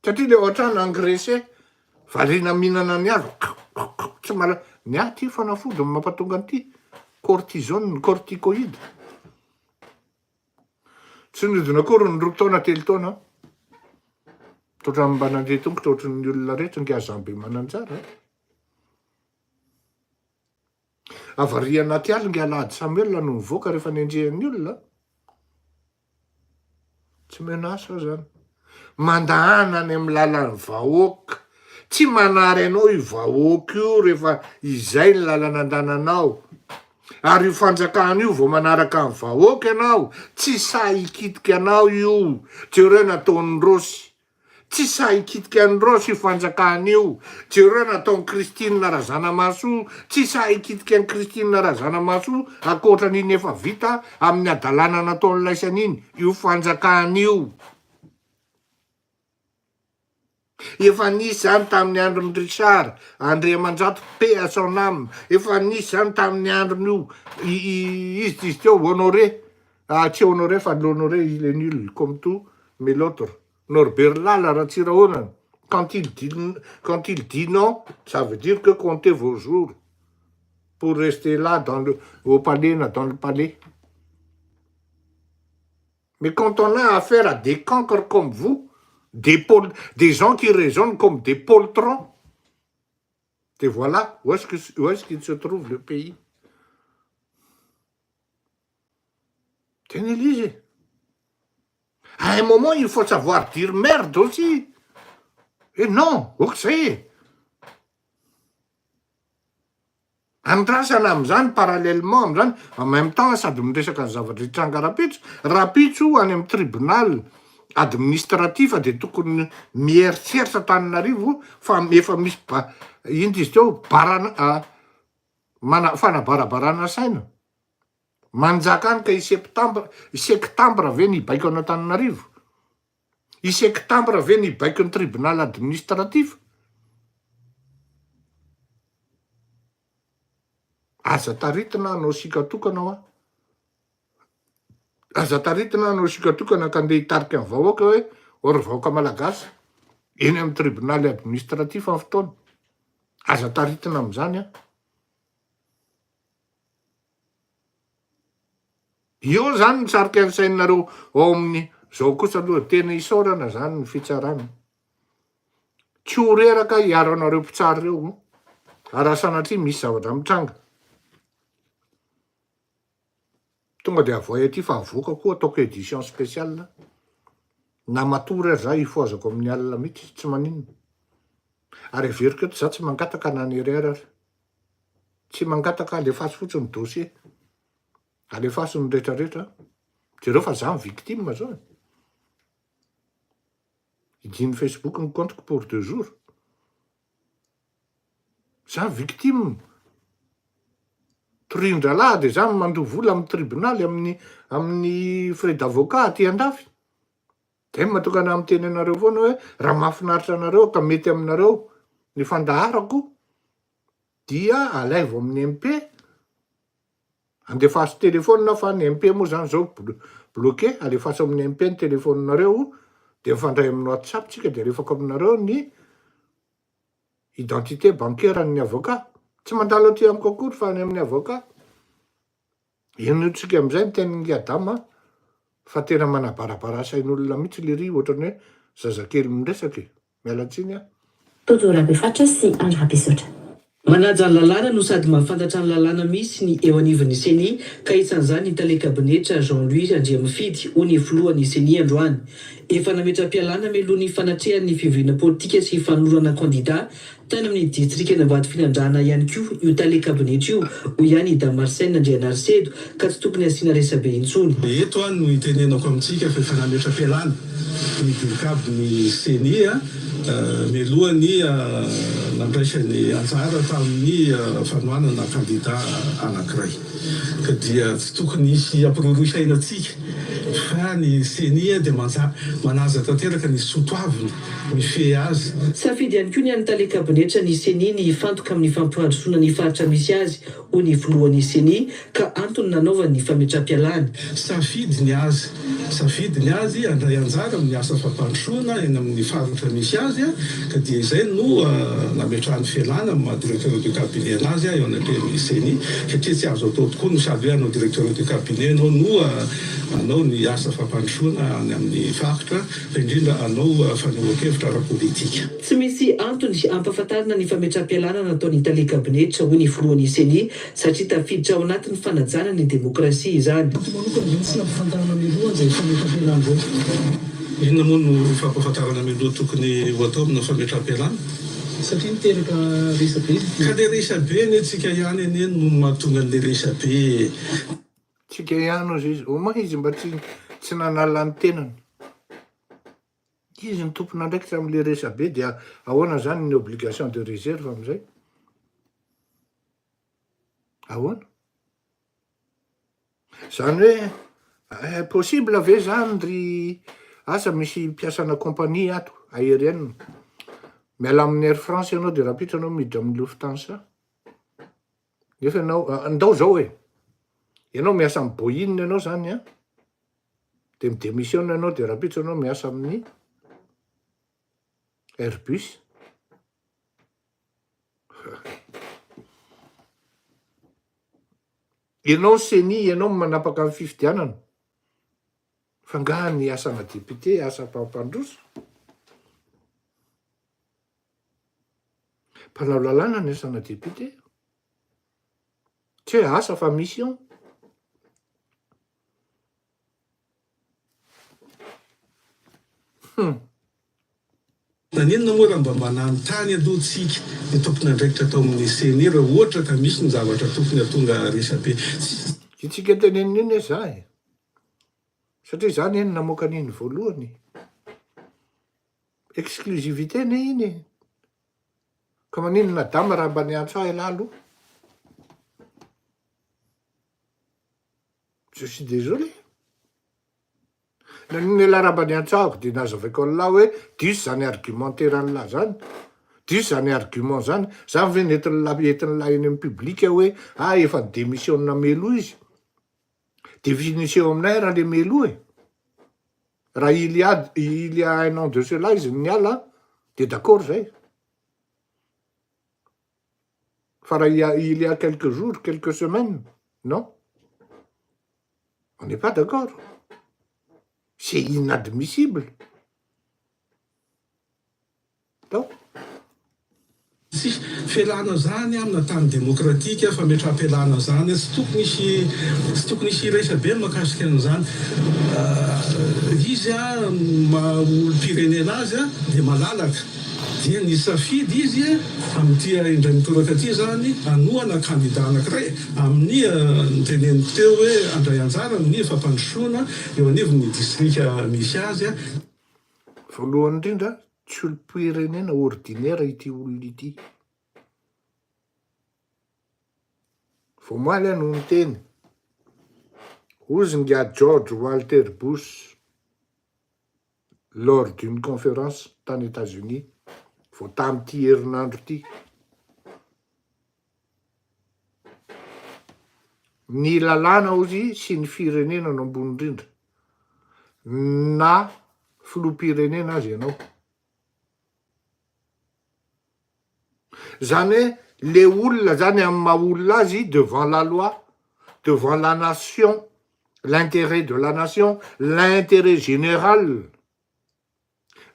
S1: Satria le ohatrany engraissé, variana mihinana ny alo. Tsy ny aty fanafody mampatonga an'ity. Cortisone, corticoïde. Tsy nidina akory ny 2 taona 3 taona. Totra mba nandeha tongotra ohatran'ny olona rehetra ngy azambe mananjara. Avaria anaty ala ngy alahady Samuel no nivoaka rehefa nendrehan'ny olona. Tsy menasa zany. Mandahana any amin'ny lalan'ny vahoaka. Tsy manary anao io vahoaka io rehefa izay ny lalana andananao. Ary io fanjakana io vao manaraka ny vahoaka ianao, tsy sa hikitika anao io. Jereo nataon'ny Rosy. Tsy sa hikitika ny Rosy io fanjakana io. Jereo nataon'ny Christine Razanamaso, tsy sa hikitika ny Christine Razanamaso akoatra n'iny efa vita amin'ny adalana nataon'ny laisan'iny, io fanjakana io. Efa nisy zany tamin'ny andron'ny Richard, André Mandrato, paix à son âme. Efa nisy zany tamin'ny andron'io, izy teo honoré, tsy honoré fa l'honoré il est nul comme tout, mais l'autre, Norbert Lala Ratsirahonan, quand il dit non, ça veut dire que comptez vos jours pour rester là au palais, dans le palais. Mais quand on a affaire à des cancres comme vous, des gens qui raisonnent comme des poltrons. Et voilà où est-ce qu'il se trouve le pays. Tenez-lisez. À un moment, il faut savoir dire merde aussi. Et non, ok. Andrasana am'izany parallèlement am'izany, en même temps sady miresaka ny zavatra hitranga rapitso any amin'ny tribunal administratif de tokony mieritseritra Antananarivo fa efa misy ino izy teo fanabarabarana saina. Manjaka any ka i septembre ve nibaiko any Antananarivo. I septembre ve nibaiko ny tribunal administratif. Aza taritina anao sikatokana ao. Aza taritina anao sikatokana ka andeha hitarika ny vahoaka hoe ory vahoaka malagasy eny amin'ny tribunal administratif amin'ny fotoana. Aza taritina amin'izany a. Io zany nisarika ny sainareo ao amin'ny zao kosa aloha tena isaorana zany ny fitsarana. Tsy ho reraka hiaro anareo mpitsary reo. Ary sanatria misy zavatra mitranga. Tonga de avoay aty fa avoaka koa ataoko édition spéciale. Na matory ary zay ifozako amin'ny alina mihitsy tsy maninona. Ary everiko eto za tsy mangataka na ny erreur ary. Tsy mangataka alefaso fotsiny ny dossier. Alefaso ny rehetrarehetra. Jereo fa za victime zao. Idiny Facebook ny compte pour 2 jours. Za victime. Torindra de za mandoha vola amin'ny tribunal amin'ny frais d'avocat aty andafy. De matokana amin'ny teny anareo foana hoe raha mahafinaritra anareo ka mety aminareo ny fandaharako dia alaivo amin'ny MP andefaso telefôna fa ny MP moa zany zao bloqué, alefaso amin'ny MP ny telefôninareo, de mifandray amin'ny WhatsApp tsika, de alefako aminareo ny identité bancaire ny avocat. Tsy mandalo aty amiko akory fa any amin'ny avocat. Ino tsika am'izay ny tenin'ny adama fa tena manabarabara sain'olona mihitsy le ry ohatrany hoe zazakely miresaky. Miala tsiny a.
S2: Toto Rabefatra sy Andra Rabesotra.
S4: Manaja ny lalàna no sady mahafantatra ny lalàna misy ny eo anivon'ny CENI ka isan'izany ny tale-kabinetra Jean-Louis Andriamifidy ho ny filohan'ny CENI androany. Efa nametra-pialana mialohan'ny fanatrehan'ny fivoriana politika sy fanorana kandida tany amin'ny distrikta Ambatofinandrana ihany koa io tale-kabinetra io ho ihany Damarsaine Andrianarsedo ka tsy tokony asiana resabe intsony.
S5: Eto no itenenako amintsika fa efa nametra-pialana ny dilikabin'ny CENI mialohany nampiaisany anjara tamin'ny fanohanana kandida anankiray ka dia tsy tokony hisy ampirorosainatsika fa ny CENI dia manaza tanteraka ny sotoaviny mifehy azy.
S4: Safidy ihany koa ny any tale-kabinetra ny CENI ny fantoka amin'ny fampihadrosoana ny faritra misy azy ho ny filohan'ny CENI ka antony nanaovany ny fametra-pialana.
S5: Safidy ny azy andray anjara amin'ny asa fampandrosoana eny amin'ny faritra misy azy ka dia izay no nametrahany fialana amin'ny directeur du cabinet anazy eo anatrehan'ny CENI satria tsy azo atao tokoa no sady hoe anao directeur du cabinet anao ny asa fampandrosoana any amin'ny faritra fa indrindra anao fanehoan-kevitra ara-politika.
S4: Tsy misy antony ampahafantarana ny fametra-pialana nataon'ny tale-kabinetra ho ny filohan'ny CENI satria tafiditra ao anatin'ny fanajana ny demokrasia izany.
S5: Inona moa no fampahafantarana mialoha tokony ho atao amina fametra-pialana?
S4: Satria miteraka resabe.
S5: Ka le resabe ny tsika ihany eny no mahatonga an'le resabe.
S1: Tsika ihany ozy izy, oma izy mba tsy nanala ny tenany. Izy ny tompona ndraikitra amin'le resabe dia ahoana zany ny obligation de réserve am'izay? Ahoana? Zany hoe possible ve zany ry asa misy mpiasana kompania ato aérienne miala amin'ny Air France ianao de rapitra anao miditra amin'ny Lufthansa nefa ianao andao zao hoe ianao miasa amin'ny Boeing ianao zany a de midémissionne ianao de rapitra anao miasa amin'ny Airbus. Ianao CENI ianao manapaka amin'ny fifidianana fa nga ny asana député asa mpampandroso mpanao lalàna ny asana député tsy hoe asa fa mission.
S5: Naninona moa raha mba mananontany alohantsika ny tompona andraikitra atao amin'ny CENI raha ohatra ka misy ny zavatra tokony hatonga resabe.
S1: Itsika tenenina e za e. Satria zany eny namoaka an'iny voalohany. Exclusivité ne iny e. Ka maninona dama raha mba niantso ahy lalo. Je suis désolé. Naniny la raha mba niantsahako dia nazavaiko an'lahy hoe diso zany argumentaire an'lahy zany. Diso zany argument zany. Zany ve nentin'lahy eny amin'ny publika hoe efa démissionne melo izy. Définition aminay raha le melo e. Raha il y a un an de cela izy niala dia d'accord zay. Fa raha il y a quelques jours, quelques semaines, non. On n'est pas d'accord. C'est inadmissible. Donc,
S5: fialana zany amina tany demokratika fametra-pialana zany tsy tokony hisy resabe mahakasika an'izany. Izy maha-olo-pirenena azy dia malalaka dia ny safidy izy amin'ity indray mitoraka aty zany anohana kandida anankiray amin'ny niteneniko teo hoe andray anjara amin'ny fampandrosoana eo anivon'ny distrika misy azy.
S1: voalohany indrindra tsy olo-pirenena ordinaire ity olona ity. Vomaly no niteny. Ozy nga George Walter Bush lors d'une conférence tany États-Unis vao tamin'ity herinandro ity. ny lalàna ozy sy ny firenena no ambony indrindra na filoham-pirenena azy ianao. Zany hoe le olona zany amin'ny maha olona azy devant la loi, devant la nation, l'intérêt de la nation, l'intérêt général.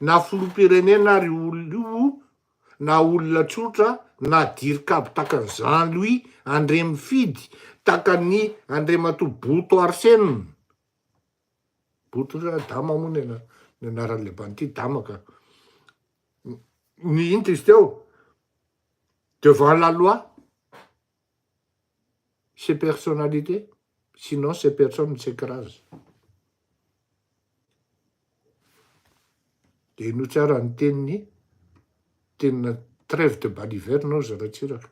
S1: Na filoham-pirenena ry olona io, na olona tsotra, na dirikabo takany Jean-Louis André Mifidy, takany Andriamatoa Boto Arsène. Boto dama moa ny anaran'le banty dama ka. Ny ino izy teo? Devant la loi, ces personnalités, sinon ces personnes s'écrasent. De no tsara ny teniny, tenina trêve de baliverne ozy ratsiraka.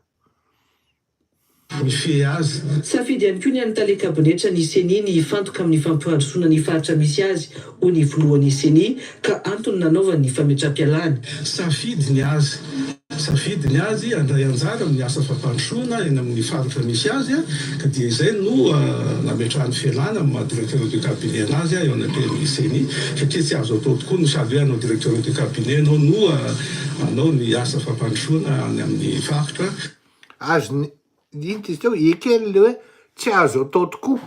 S5: Mifehy azy.
S4: Safidy ihany koa ny any tale kabinetra ny CENI ny fantoka amin'ny fampihandrosoana ny faritra misy azy ho ny voalohan'ny CENI ka antony nanaovany ny fametra-pialany.
S5: Safidy ny azy andray anjara amin'ny asa fampandrosoana eny amin'ny faritra misy azy ka dia izay no nametrahany fialana amin'ny maha directeur de cabinet anazy eo anatrehan'ny CENI satria tsy azo atao tokoa no sady hoe anao directeur de cabinet anao no anao ny asa fampandrosoana any amin'ny faritra.
S1: Ino izy teo ekely le hoe tsy azo atao tokoa.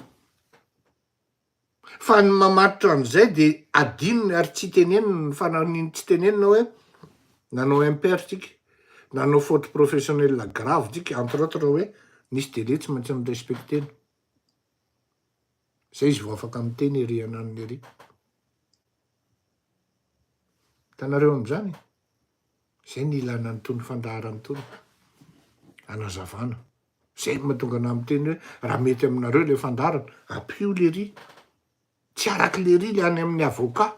S1: Fa ny mamatotra an'izay de adinony ary tsy teneniny fananiny tsy tenenina hoe nanao impair tsika, nanao faute professionnelle grave tsika, entre autres hoe nisy délai tsy maintsy mirespectena. Zay izy vao afaka miteny ery ananiny ery. Hitanareo am'izany, zay ny ilana nytony fandaharany tony anazavana. Zay mahatonga ana miteny hoe raha mety aminareo le fandarana, ampio le ry. Tsy araky le ry le any amin'ny avocat.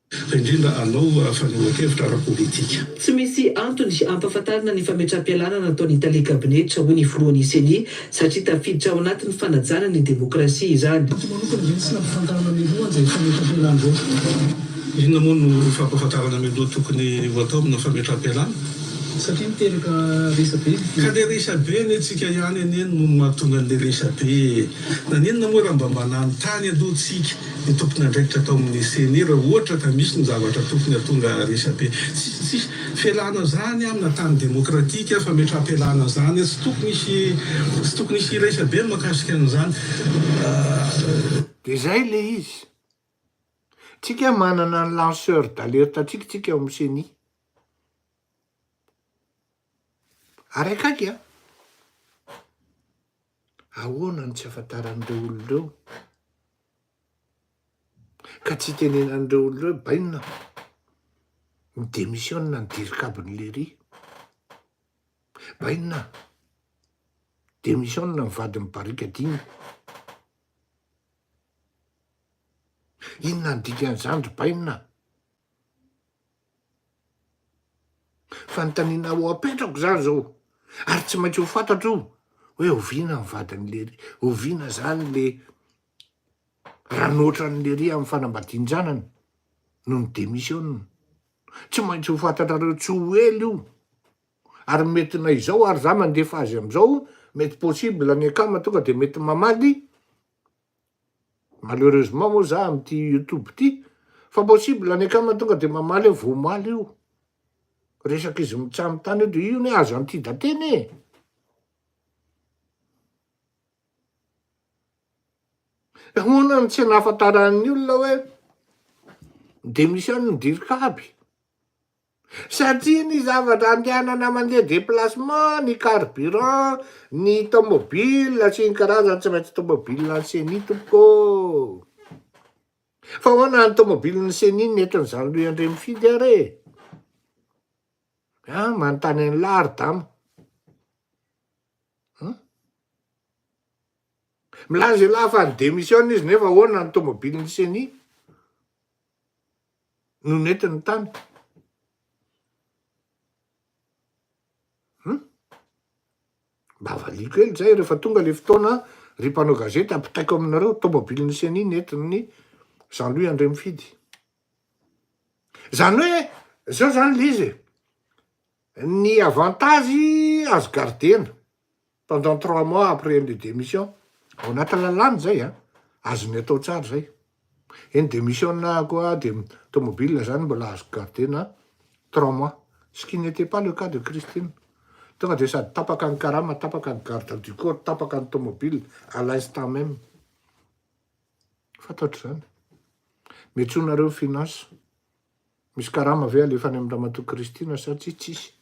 S5: Fa indrindra anao fanehoan-kevitra ara-politika.
S4: Tsy misy antony ampahafantarina ny fametra-pialana nataony tale kabinetra ho ny filohan'ny CENI satria tafiditra ao anatin'ny fanajana ny demokrasia izany.
S5: Manokana zany tsy nampafantarana miloha zay fametra-pialana zao. Inona moa no fampafantarana miloha tokony ho atao amina fametra-pialana? Satria miteraka resabe. Ka le resabe ny antsika ihany eny no mahatonga an'le resabe. Nanenina moa raha mba manano tany aloha tsika ny tompony andraikitra atao amin'ny CENI raha ohatra ka misy ny zavatra tokony hatonga resabe. Tsy fialana zany amina tany demokratika, fametra-pialana zany tsy tokony hisy resabe mahakasika an'izany.
S1: De zay le izy. Tsika manana ny lanceur d'alerte tsika amin'ny CENI. Araikaiky ahoana ny tsy afantaran'ireo olon'ireo ka tsy tenenan'ireo olon'ireo bainina midémissionna ny dirikabon'le ry. Bainina démissionna ny vadin'ny barikadiny. Inona ny dikan'izany ry bainina? Fanontaniana ho apetrako zany zao. Ary tsy maintsy ho fantatro hoe oviana ny vadin'le ry, oviana zany le ranotran'le ry amin'ny fanambadin-janany no ny démissionna. Tsy maintsy ho fantatrareo tsy ho ela io. Ary mety na izao ary za mandefa azy am'izao, mety possible ny akama tonga de mety mamaly. Malheureusement moa za amin'ity YouTube ty, fa possible ny akama tonga de mamaly vo maly io. Resaky izy mitsamy tany eo de io ny azo anty da teny e. Ahoana ny tsy nahafantaran'ny olona hoe démission ny dirikaby. Satria ny zavatra andehanana mandeha déplacement, ny carburant, ny tomobile, sy ny karazany tsy maintsy tomobile ny CENI tompoko. Fa ahoana ny tomobile ny CENI nentin'ny Jean-Louis André Mifidy are. Manontany any lary dama. Milaza lafa ny démission izy nefa ahoana ny tomobile ny CENI no nentin'ny tany. Mba valiko ely zay rehefa tonga le fotoana ry mpanao gazety ampitaiko aminareo tomobile ny CENI nentin'ny Jean-Louis André Mifidy. Zany hoe zao zany le izy. Ny avantage azo gardena pendant 3 mois après le démission. Ao anaty lalàna zay a, azony atao tsara zay. Eny démissionna koa de tomobile zany mbola azo gardena 3 mois. Ce qui n'était pas le cas de Christine. Tonga de sady tapaka ny karama, tapaka ny garde du corps, tapaka ny tomobile à l'instant même. Fantatro zany. Miantsonareo finance. Misy karama ve alefa any amin'ny ramatoa Kristina sa tsisy.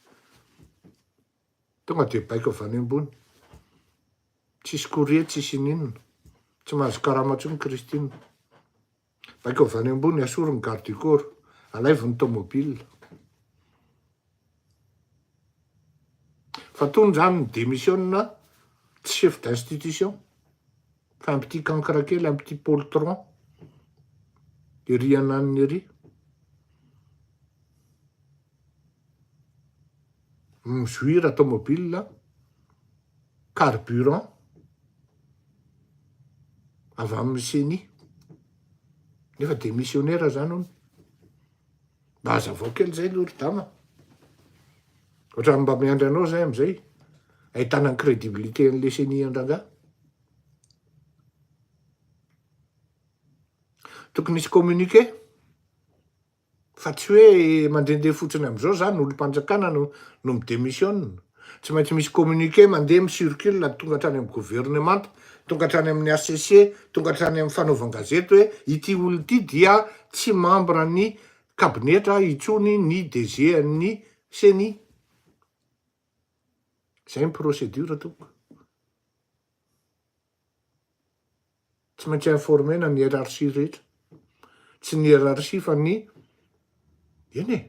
S1: Tonga de baiko avy any ambony. Tsisy courrier, tsisy ninona. Tsy mahazo karama tsony Kristina. Baiko avy any ambony asoro ny garde du corps, alaivo ny tomobile. Fa tony zany ny démissionna tsy chef d'institution. Fa un petit cancre kely, un petit poltron. Ery ananiny ery. Mizoira tomobile, carburant, avy amin'ny CENI. Nefa démissionnaire zany ony. Mba hazavao kely zay loridama. Ohatrany mba miandry anao zay am'izay. Ahitana ny crédibilité an'le CENI andrangà. Tokony hisy communiqué. Fa tsy hoe mandehandeha fotsiny am'izao zany olo-mpanjakana no midémissionne. Tsy maintsy misy communiqué mandeha micircule tonga hatrany amin'ny gouvernement, tonga hatrany amin'ny ACC, tonga hatrany amin'ny fanaovan-gazety hoe ity olo ity dia tsy membre ny kabinetra itsony ny DG ny CENI. Zay ny procédure toko. Tsy maintsy informena ny hiérarchie rehetra. Tsy ny hiérarchie fa ny eny e.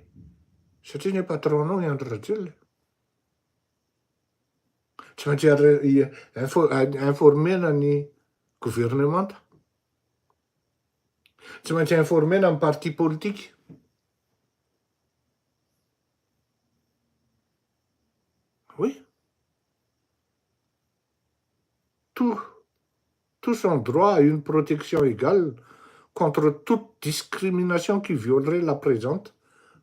S1: Satria ny patronao André Rajoelina. Tsy maintsy informena ny gouvernement. Tsy maintsy informena ny parti politique. Oui. Tous ont droit à une protection égale contre toute discrimination qui violerait la présente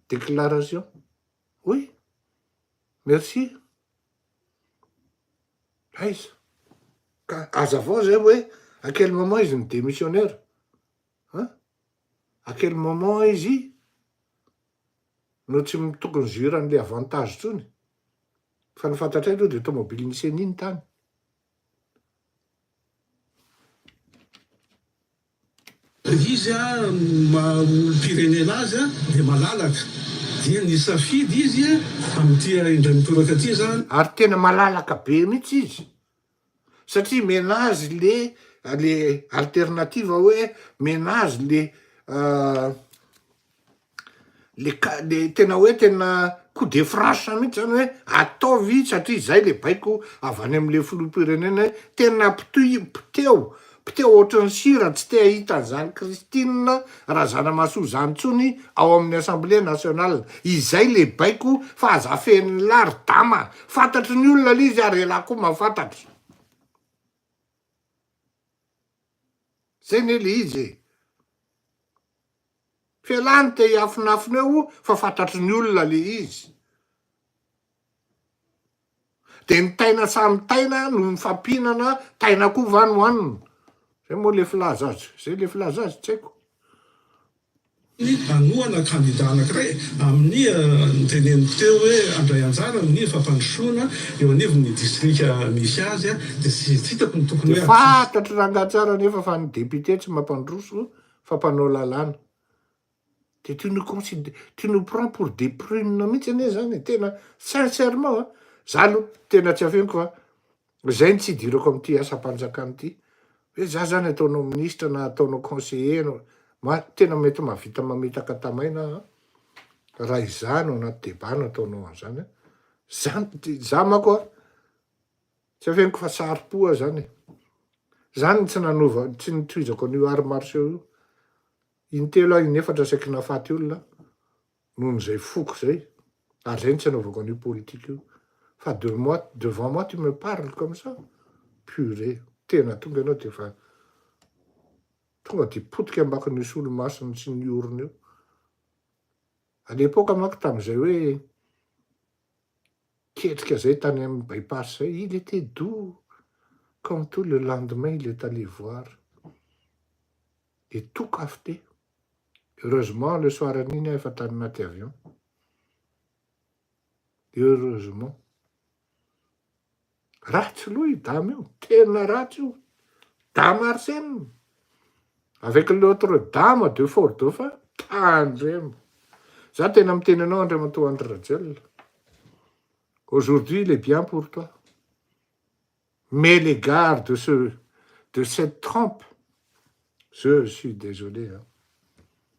S1: déclaration. Oui. Merci. Aiza. Hazavao zay hoe à quel moment izy ny démissionnaire? Hein? À quel moment izy no tsy tokony zuiran'le avantage tsony? Fa ny fantatray aloha de tomobile ny CENI ny tany.
S5: Izy olo-pirenena azy de malalaka. Dia ny safidy izy amin'ity indray mitoraka aty zany.
S1: Ary tena malalaka be mihitsy izy. Satria menazy le alternativa hoe menazy le tena hoe tena coup de France mihitsy zany hoe ataovy satria zay le baiko avy any amin'le filoham-pirenena tena piteo ohatran'ny sira tsy te ahita zany Christine raha zanamasoa zany tsony ao amin'ny Assemblée nationale. Izay le baiko fa azafen'ny lardama. Fantatry ny olona le izy ary elahy koa mahafantatry. Zay ne le izy. Fialany te hiafinafina eo fa fantatry ny olona le izy. De ny taina samy taina no mifampihinana, taina koa vanohanina. Zay moa le filaza azy. Zay le filaza azy, tsy haiko.
S5: Anoana candidat anankiray amin'ny teneniko teo hoe Andray Anjara amin'ny fampandrosoana eo anivon'ny distrika misy azy de tsy hitako ny tokony hoe
S1: fantatry rangatsara nefa fa ny député tsy mampandroso fa mpanao lalàna. De tu nous prends pour des prunes mihitsy ane zany. Tena sincèrement za aloha tena tsy afeniko fa zay ny tsy idirako amin'ity asam-panjakana ity. Hoe za zany ataonao ministre na ataonao conseiller tena mety mahavita mametaka tamaina raha izany ao anaty débat no ataonao an'izany. Za mako tsy afeniko fa saro-poa zany. Zany tsy nanova, tsy nitohizako an'io art martiaux io. Intelo inefatra saky nafaty olona noho n'izay foko zay. Ary zay tsy anaovako an'io politique io. Fa devant moi tu me parles comme ça. Purée. Tena tonga ianao de fa tonga de potika ambakin'ny solomasony sy ny orona io. À l'époque manko tam'izay hoe niketrika zay tany amin'ny bypass zay, il était doux comme tout le lendemain il est allé voir et tout cafeté. Heureusement le soir an'iny efa tany anaty avion, heureusement. Ratsy loha io dame io, tena ratsy io, dame Arsène avec l'autre dame de Bordeaux fa tandremo. Za tena miteny anao Andriamatoa Andry Rajoelina, aujourd'hui il est bien pour toi, mais les gardes de cette trompe, je suis désolé, hein.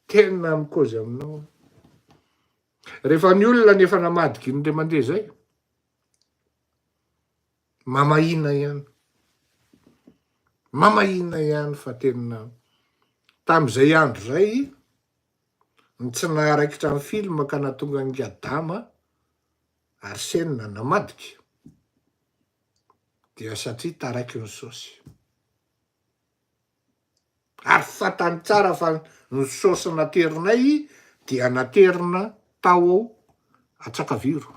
S1: Tena mikozy aminao. Rehefa ny olona nefa namadiky ny le mandeha zay, mamahina ihany fa tena tam'izay andro zay ny tsy naharaikitra amin'ny film ka nahatonga an'ilay dama Arsène namadiky dia satria taraiky ny saosy. Ary fatany tsara fa ny saosy naterinay dia naterina tao Antsakaviro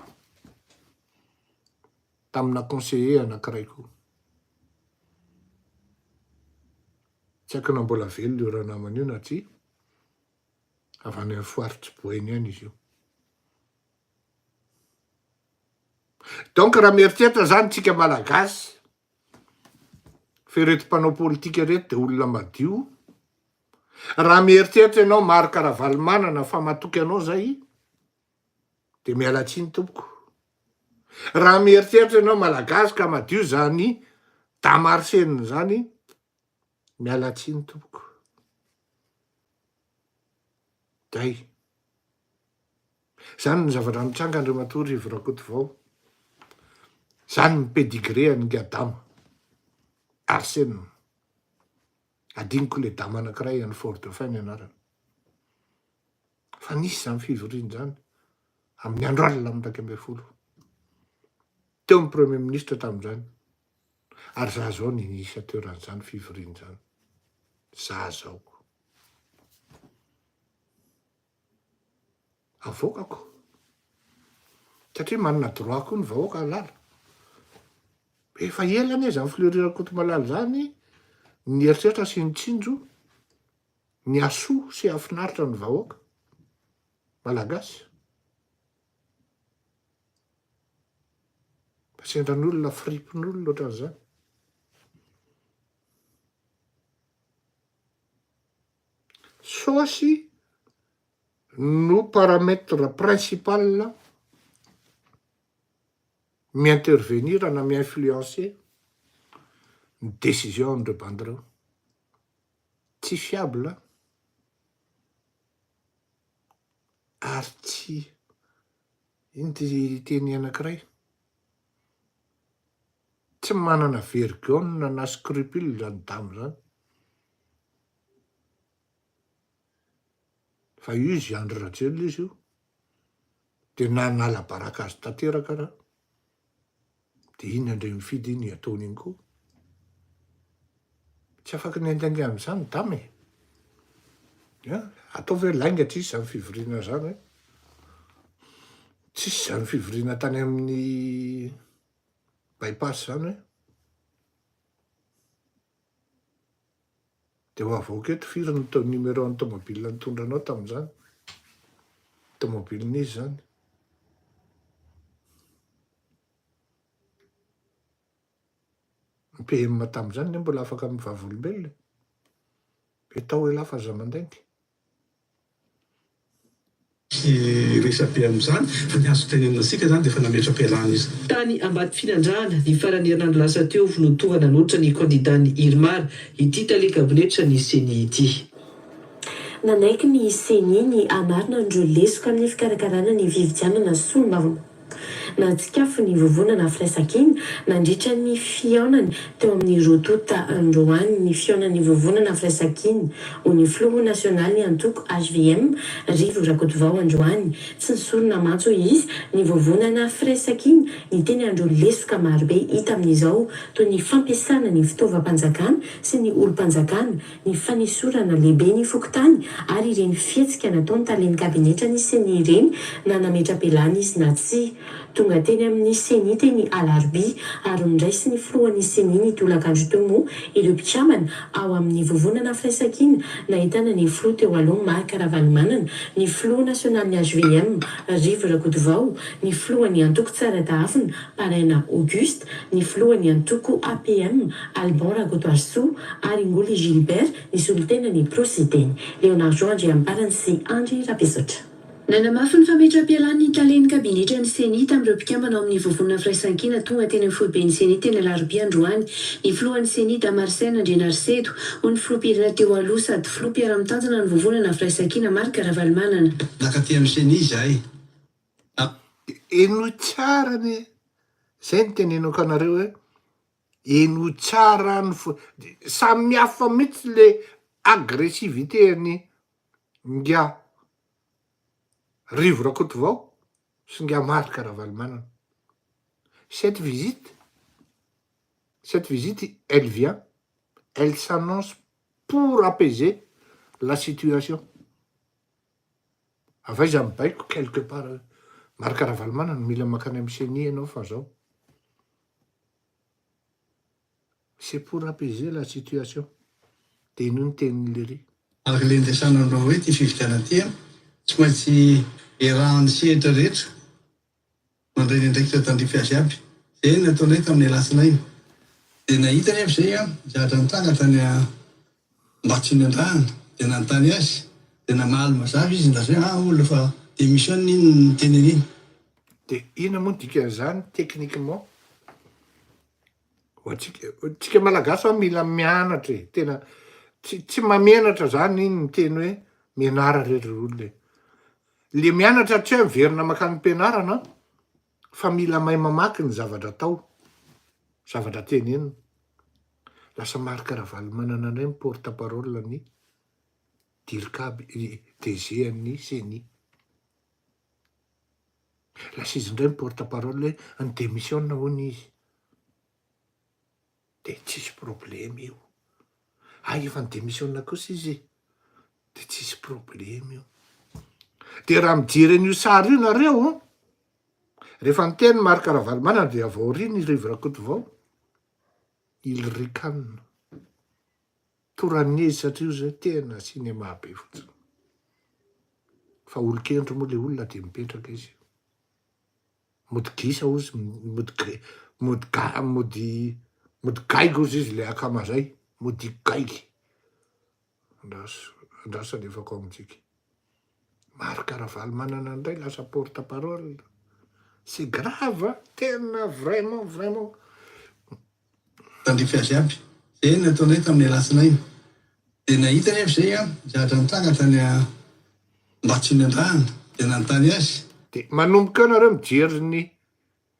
S1: tamina conseiller anankiray koa. Tsy haiko na mbola velona io raha namana io na tsy, avy any amin'ny Foaritsy Boeny any izy io. Donc raha mieritreritra zany tsika malagasy, fa ireto mpanao politika reto de olona madio. Raha mieritreritra ianao Marc Ravalomanana fa matoky anao zay, de mialatsiny tompoko. Raha mieritreritra ianao malagasy ka madio zany dame Arsène zany, mialatsiny tompoko. Zay. Zany ny zavatra mitranga Andriamatoa Rivo Rakotovao. Zany ny pédigré an'ilay dame Arsène. Adiniko le dame anankiray any Fort-dauphin ny anarany. Fa nisy zany fivoriana zany amin'ny andro alina amin'ny 20. Teo amin'ny premier ministre tamin'izany. Ary za zao ny initiateur'izany fivoriana zany. Za zao. Avokako. Satria manana droit koa ny vahoaka halala. Efa ela anie zany Fleury Rakotomalala zany, ny eritreritra sy ny tsinjo, ny asoa sy afinaritra ny vahoaka malagasy. Sendran'olona fripin'olona ohatran'izany. Saosy no paramètre principal mi-intervenir na mi-influencer ny décision andreo bandereo. Tsy fiable ary tsy iny ty teny anankiray, tsy manana vergogne na scrupule zany dame zany. Fa izy Andry Rajoelina izy io, de nanala baraka azy tanteraka raha, de iny andre mifidy iny ataony iny koa. Tsy afaky ny andiandian'izany dame. Ataovy hoe lainga tsisy zany fivoriana zany. Tsisy zany fivoriana tany amin'ny bypass zany. De ho avoaka eto firy ny numéro ny tomobile nitondranao tamin'izany. Tomobilin'izy zany. Ny PM tamin'izany ne mbola afaka amin'ny vavolombelona. Etao hoe lafa aza mandaingy.
S5: Resabe amin'izany fa ny azo tenenina sika zany dia efa nametra-pialana izy.
S4: Tany Ambatoa Fiandrana ny farany herinandro lasa teo vonotoana notra ny kandidany Irmar ity tale gabinetra ny CENI ity.
S2: Nanaiky ny CENI ny anarina andreo lesoka amin'ny fikarakarana ny vividianana Sombavona. Natsikafo ny vovonana firaisan-kiny nandritra ny fiaonany teo amin'ny rotota androany ny fiaonany vovonana firaisan-kiny ho ny Flou National ny antoko HVM Rivo Rakotovao androany. Tsy nisorona matso izy ny vovonana firaisan-kiny ny teny andreo lesoka marobe hita amin'izao toy ny fampiasana ny fitaovam-panjakana sy ny olo-panjakana, ny fanisorana lehibe ny fokontany ary ireny fihetsika nataony talen'ny kabinetra ny CENI ireny na nametra-pialana izy na tsy. tonga teny amin'ny seni teny alarobia ary niraisy ny filohan'ny seni ny tolakandro teo moa ireo mpikambana ao amin'ny vovonana firaisan-kina nahitana ny filoha teo aloha Marc Ravalomanana, ny filoha nasional'ny HVM Rivo Rakotovao, ny filohan'ny antoko tsara tafina Paraina Auguste, ny filohan'ny antoko APM Alban Rakotoarsoa ary Ngoly Gilbert ny solontenany Prosideny. Leonard Joandry amparany sy Andry Rapesotra.
S6: Nanamafy ny fametra-pialan'ny talen'ny kabinetra ny seni tamin'ireo mpikambana ao amin'ny vovonana firaisan-kina tonga teny amin'ny foiben'ny seni teny alarobia androany. Ny filohan'ny seni Damarsène Andrianarsedo ho ny filoham-pirenena teo aloha sady filoha mpiara-mitanjana ny vovonana firaisan-kina Marc Ravalomanana.
S5: Nakaty amin'ny seni izahay.
S1: Eno tsara ny zay ny tenenako anareo hoe eno tsara ny samy hafa mihitsy le agressivité-ny nga Rivo Rakotovao sy nga Marc Ravalomanana. Cette visite, elle vient, elle s'annonce pour apaiser la situation. Ava iza mibaiko quelque part Marc Ravalomanana mila makany amin'ny seni ianao fa zao. C'est pour apaiser la situation. De ino ny tenin'le ry.
S5: Araka le ndesana anao hoe ty fividiana ty tsy maintsy iarahan'ny sehatra rehetra mandray ndraiky tao tandrify azy aby. Zay nataonay tamin'ny alatsinainy. De nahita nefa zay zatra nitanga tany Mbatsiny Andrana de nanontany azy de namaly mazava izy nda zay olona fa démission iny ny teneniny.
S1: De ina moa dikan'izany techniquement tsika malagasy mila mianatra e. Tena tsy mamianatra zany iny ny teny hoe mianara rehetra olona. Le mianatra tsy hoe miverina makany mpianarana fa mila mahay mamaky ny zavatra atao, zavatra tenenina. Lasa Marc Ravalomanana indray porte-parole ny dirikaby DG an'ny seni. Lasa izy indray porte-parole ny démission hono izy. De tsisy problème io. Efa ny démission kosa izy de tsisy problème io. De raha mijery an'io sary io nareo rehefa niteny Marc Ravalomanana de avy aoriana Rivo Rakotovao, il ricane. Toran'izy satria io zay tena cinéma be fotsiny. Fa olon-kendro moa le olona de mipetraka izy. Mody gisa ozy, mody gaigo ozy izy le akamazay, mody gaigy. Andraso alefako amintsika. Marc Ravalomanana indray lasa porte-parole. C'est grave, tena vraiment.
S5: Tandrify azy aby. Zay nataonay tamin'ny alatsinainy. De nahita nefa zay zatra nitanga tany Mbatsiny Andrana de nanontany azy.
S1: De manomboka nareo mijery ny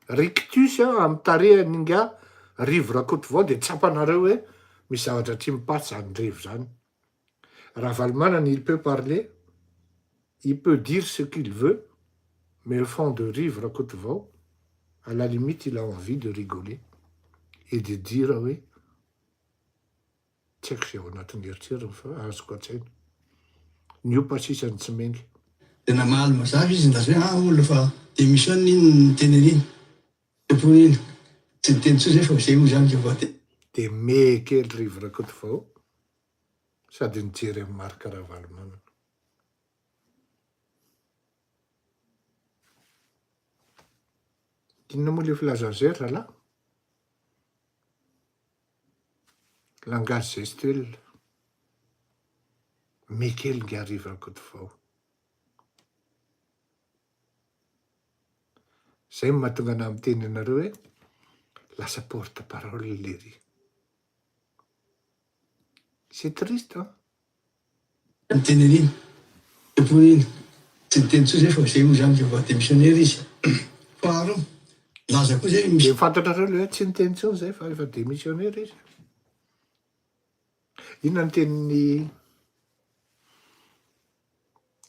S1: rictus amin'ny tarehany nga Rivo Rakotovao de tsapanareo hoe misy zavatra tsy mipatsy zany Rivo zany. Ravalomanana il peut parler, il peut dire ce qu'il veut, mais au fond de Rivo Rakotovao, à la limite, il a envie de rigoler et de dire oui. Tsy haiko zay ao anatin'ny eritseriny fa azoko an-tsaina. Niopa sisany tsy mengy.
S5: De namaly mazava izy nda zay olona fa démission iny ny teneniny. Teponiny. Tsy niteny tsoa zay fa zay io zany le voate.
S1: De mekely Rivo Rakotovao sady nijery amin'ny Marc Ravalomanana. Inona moa le filazan'izay rahalahy? Langage gestuel. Mekely nga Rivo Rakotovao. Zay mahatonga ana miteny anareo hoe lasa porte-parole le ry. C'est triste, hein?
S5: Ny teneniny. Teponiny. Tsy niteny tsoa zay fa zay io zany le voadémissionnaire izy. Faharoa. Laza koa zay misy.
S1: De fantatrareo le hoe tsy niteny tsony zay fa efa démissionnaire izy. Inona ny tenin'ny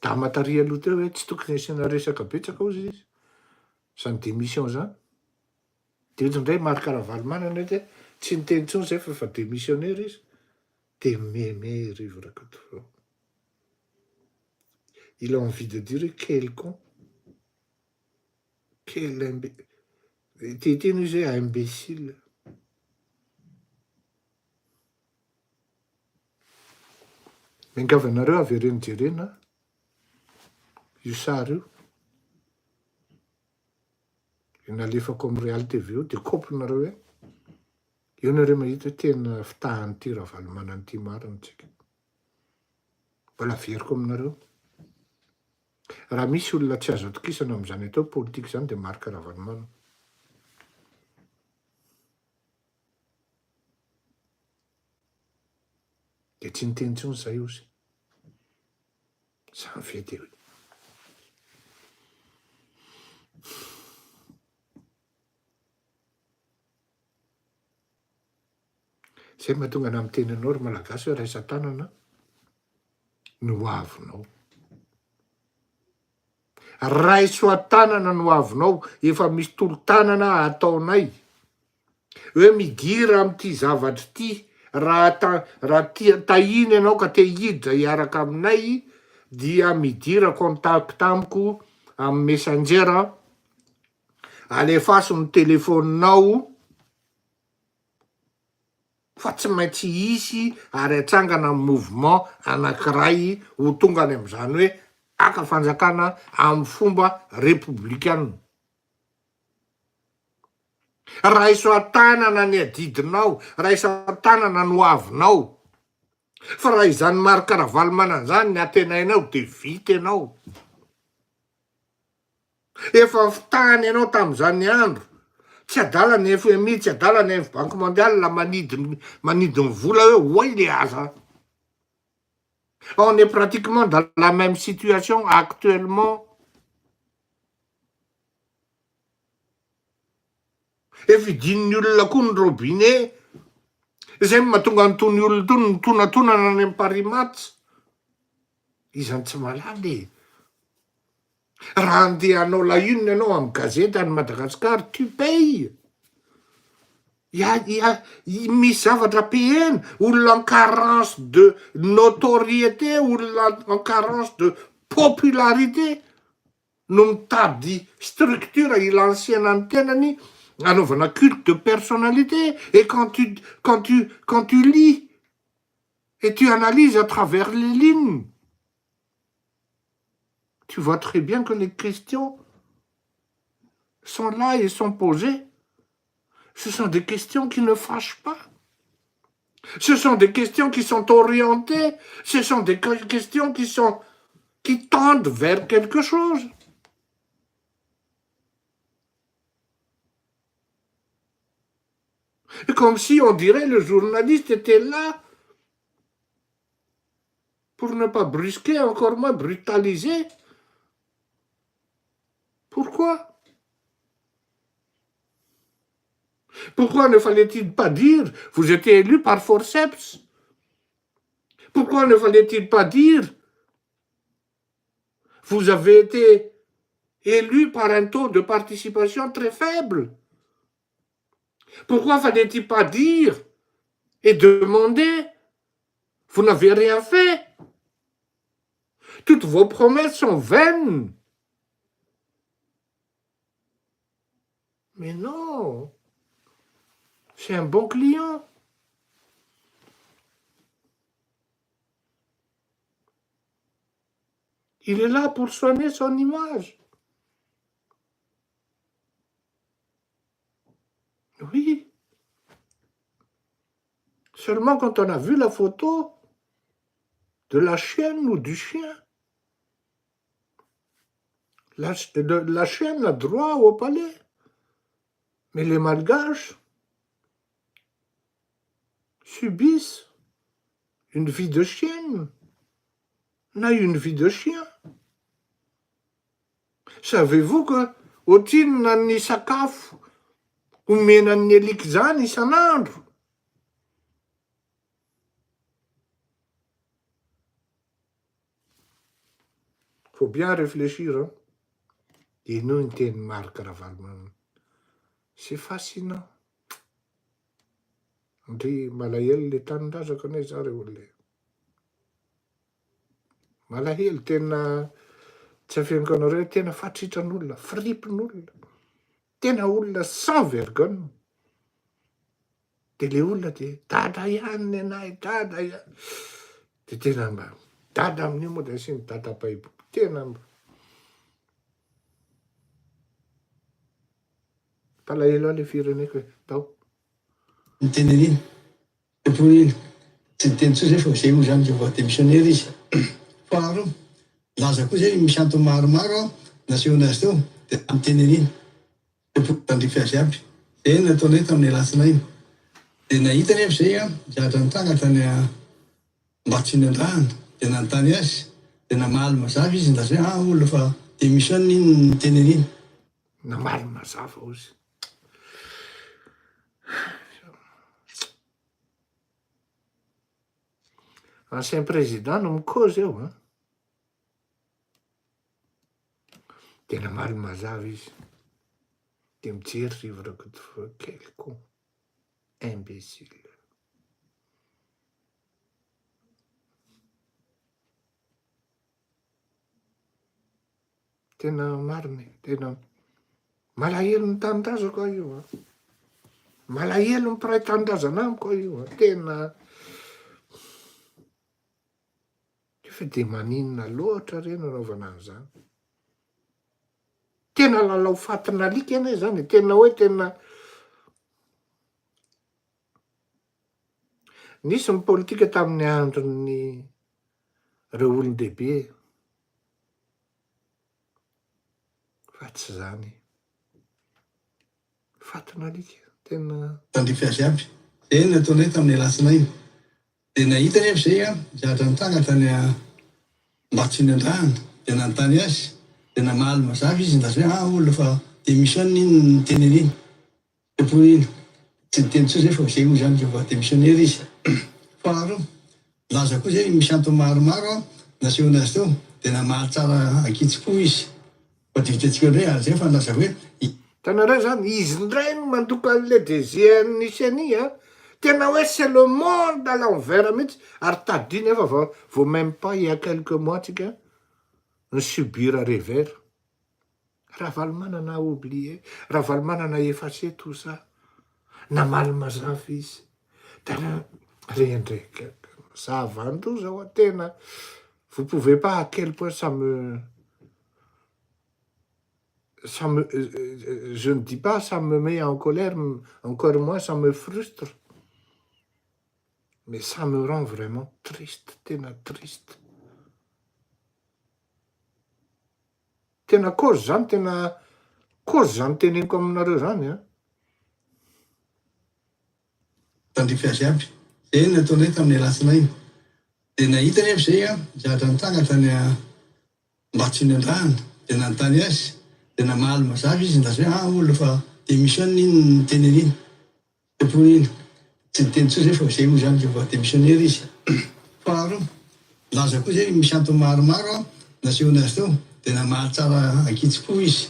S1: dama tary aloha teo hoe tsy tokony asiana resaka betsaka ozy izy. Zany démission zany. De ozy indray Marc Ravalomanana hoe tsy niteny tsony zay fa efa démissionnaire izy. De mémé Rivo Rakotovao. Il a envie de dire quel con. Quel titino zay imbécile. Mengavanareo avy reny jerena io sary io nalefako amin'ny Real TV io, de kopinareo hoe io nareo mahita tena fitahany ty Ravalomanana ty marina tsika. Mbola averiko aminareo. Raha misy olona tsy azo atokisana amin'izany atao politika zany de marika Ravalomanana. De tsy niteny tsony zay ozy. Sa fety eo. Zay mahatonga na miteny anao ry malagasy hoe raisa tanana no avinao. Raiso tanana no avinao, efa misy tolo-tanana ataonay. Hoe migira am'ty zavatry ty, raha tahiny ianao ka te hiditra hiaraka aminay, dia midira contact amiko amin'ny messenger, alefaso ny telefoninao, fa tsy maintsy hisy ary atsangana amin'ny mouvement anankiray ho tonga any amin'izany hoe aka fanjakana amin'ny fomba républicaine. Raha iso tanana ny adidinao, raha iso tanana no avinao, fa raha izany marika Ravalomanana zany ny atenainao de vita ianao. Efa fitahany ianao tamin'izany andro, tsy adala ny FMI, tsy adala ny Banque mondiale la manidiny vola hoe ouais le aza. On est pratiquement dans la même situation actuellement. Evidin'ny olona koa ny robinet, zay mahatonga an'tony olona tony mitonantonana any amin'ny Parimatsa. Izany tsy malady. Raha andehanao lahine ianao amin'ny gazety any Madagasikara, tu payes. Misy zavatra payena, olona en carence de notoriété, olona en carence de popularité, no mitady structure ilanciana ny tenany, anaovana culte de personnalité. Et quand tu lis et tu analyses à travers les lignes, tu vois très bien que les questions sont là et sont posées. Ce sont des questions qui ne fâchent pas. Ce sont des questions qui sont orientées. Ce sont des questions qui tendent vers quelque chose. Et comme si on dirait le journaliste était là pour ne pas brusquer, encore moins brutaliser. Pourquoi? Pourquoi ne fallait-il pas dire « vous étiez élu par forceps » Pourquoi ne fallait-il pas dire « vous avez été élu par un taux de participation très faible » Pourquoi fallait-il pas dire et demander « vous n'avez rien fait » Toutes vos promesses sont vaines. Mais non, c'est un bon client. Il est là pour soigner son image. Oui. Seulement quand on a vu la photo de la chienne ou du chien, la chienne a droit au palais. Mais les Malgaches subissent une vie de chienne, n'a une vie de chien. Savez-vous que au tinina ny sakafo omenan'ny alika zany isan'andro, faut bien réfléchir, hein? Et nous, une telle marque Ravalomanana. C'est fascinant. Andry malahelo le tanindrazaka anay zareo le. Malahelo tena, tsy afianako anareo tena fatsitran'olona, fripin'olona. tena olona sans vergogne. De le olona de dada ihany ny anay, dada ihany. De tena mba dada amin'io moa de asiny dada baibo. Tena mba palahelo le fireneko hoe tao.
S7: Ny teneniny, Eponiny, tsy teny tsoa zay fa zay moa zany voa démissionnaire izy. Faharoa, laza koa zay misy antony maromaro nasehoana azy teo, de amin'ny teneniny. Tandrify azy aby. Zay nataonay tamin'ny alatsinainy. De nahitany avy zay zatra nitanga tany Ambatondrandrahana, de nanontany azy, de namaly mazava izy ndazay olona fa démissionne iny ny teneniny.
S1: Namaly mazava ozy. Ancien président no mikozy eo, hein? De namaly mazava izy. De mijery rivorako quel con, imbécile. Tena mariny, tena malahelo ny tanindrazako io. Malahelo ny mpiray tanindrazana amiko io. Tena fa de maninona loatra reny anaovana an'izany. Tena lalao fatina alika ane zany, tena hoe tena nisy ny politika tamin'ny andron'ny reo olon-dehibe. Fa tsy zany. Fatina alika, tena
S7: Tandrify azy aby. Zay nataonay tamin'ny alatsinainy. De nahitany avy zay zatra nitanga tany Ambatondrandrahana, de nanontany azy, de namaly mazava izy ndazay olona fa démissionne iny ny teneniny. Eponiny, tsy teny tsoa zay fa zay moa zany voa démissionnaire izy. Faharoa, laza koa zay misy antony maromaro nasehoana azy teo, de namaly tsara ankitsipo izy. Fa divitantsika indray ary zay fa laza hoe
S1: tanareo zany izy ndray no mandoka an'le DGN CENI, tena hoe c'est le monde à l'envers mihitsy, ary tadiny efa vao même pas il y a quelques mois tsika ny subir revers. Ravalomanana a oublié, Ravalomanana a effacé tout ça. Namaly mazava izy. Tena rendraiky. Ça va tout zao tena. Vous pouvez pas à quel point ça me je ne dis pas ça me met en colère, encore moins ça me frustre. Mais ça me rend vraiment triste, tena triste. Tena cause zany, tena cause zany teneniko aminareo zany,
S7: tandrify azy aby. Zay nataonay tamin'ny alatsinainy. De nahitany avy zay zatra nitanga tany Ambatondrandrahana, de nanontany azy, de namaly mazava izy ndazay olona fa démissionne iny ny teneniny. Eponiny, tsy teny tsoa zay fa zay moa zany voa démissionnaire izy. Faharoa, laza koa zay misy antony maromaro nasehoana azy teo, de namaly tsara ankitsipo izy.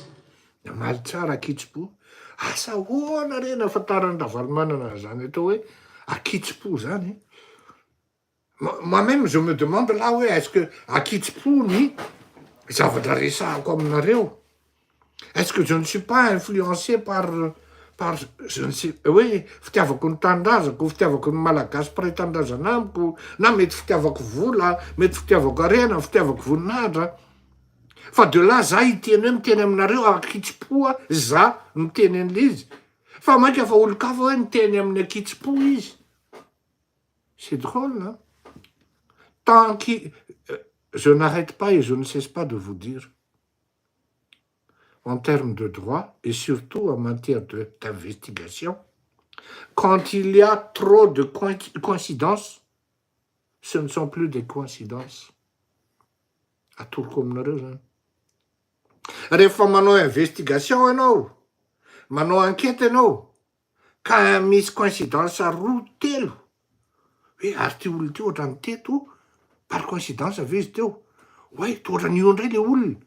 S1: Namaly tsara ankitsipo. Asa hoana reny ahafantarany Ravalomanana zany atao hoe ankitsipo zany. Moi-même je me demande là hoe est-ce que ankitsipo ny zavatra resahako aminareo? Est-ce que je ne suis pas influencé par je ne sais, hoe fitiavako ny tanindrazako, fitiavako ny malagasy mpiray tanindrazana amiko, na mety fitiavako vola, mety fitiavako arena, fitiavako voninahitra. Fa de là za hiteny hoe miteny aminareo ankitsipo za miteny an'le izy. Fa mainka fa olo-kafa hoe miteny amin'ny ankitsipo izy. C'est drôle, hein? Tant que je n'arrête pas et je ne cesse pas de vous dire, en termes de droit et surtout en matière d'investigation, quand il y a trop de coïncidences, ce ne sont plus des coïncidences. À tout le rehefa manao investigation ianao, manao enquête ianao, ka misy coïncidence roa telo, hoe ary ty olona ty ohatrany teto, par coïncidence avy izy teo, ouais, ohatrany io indray le olona,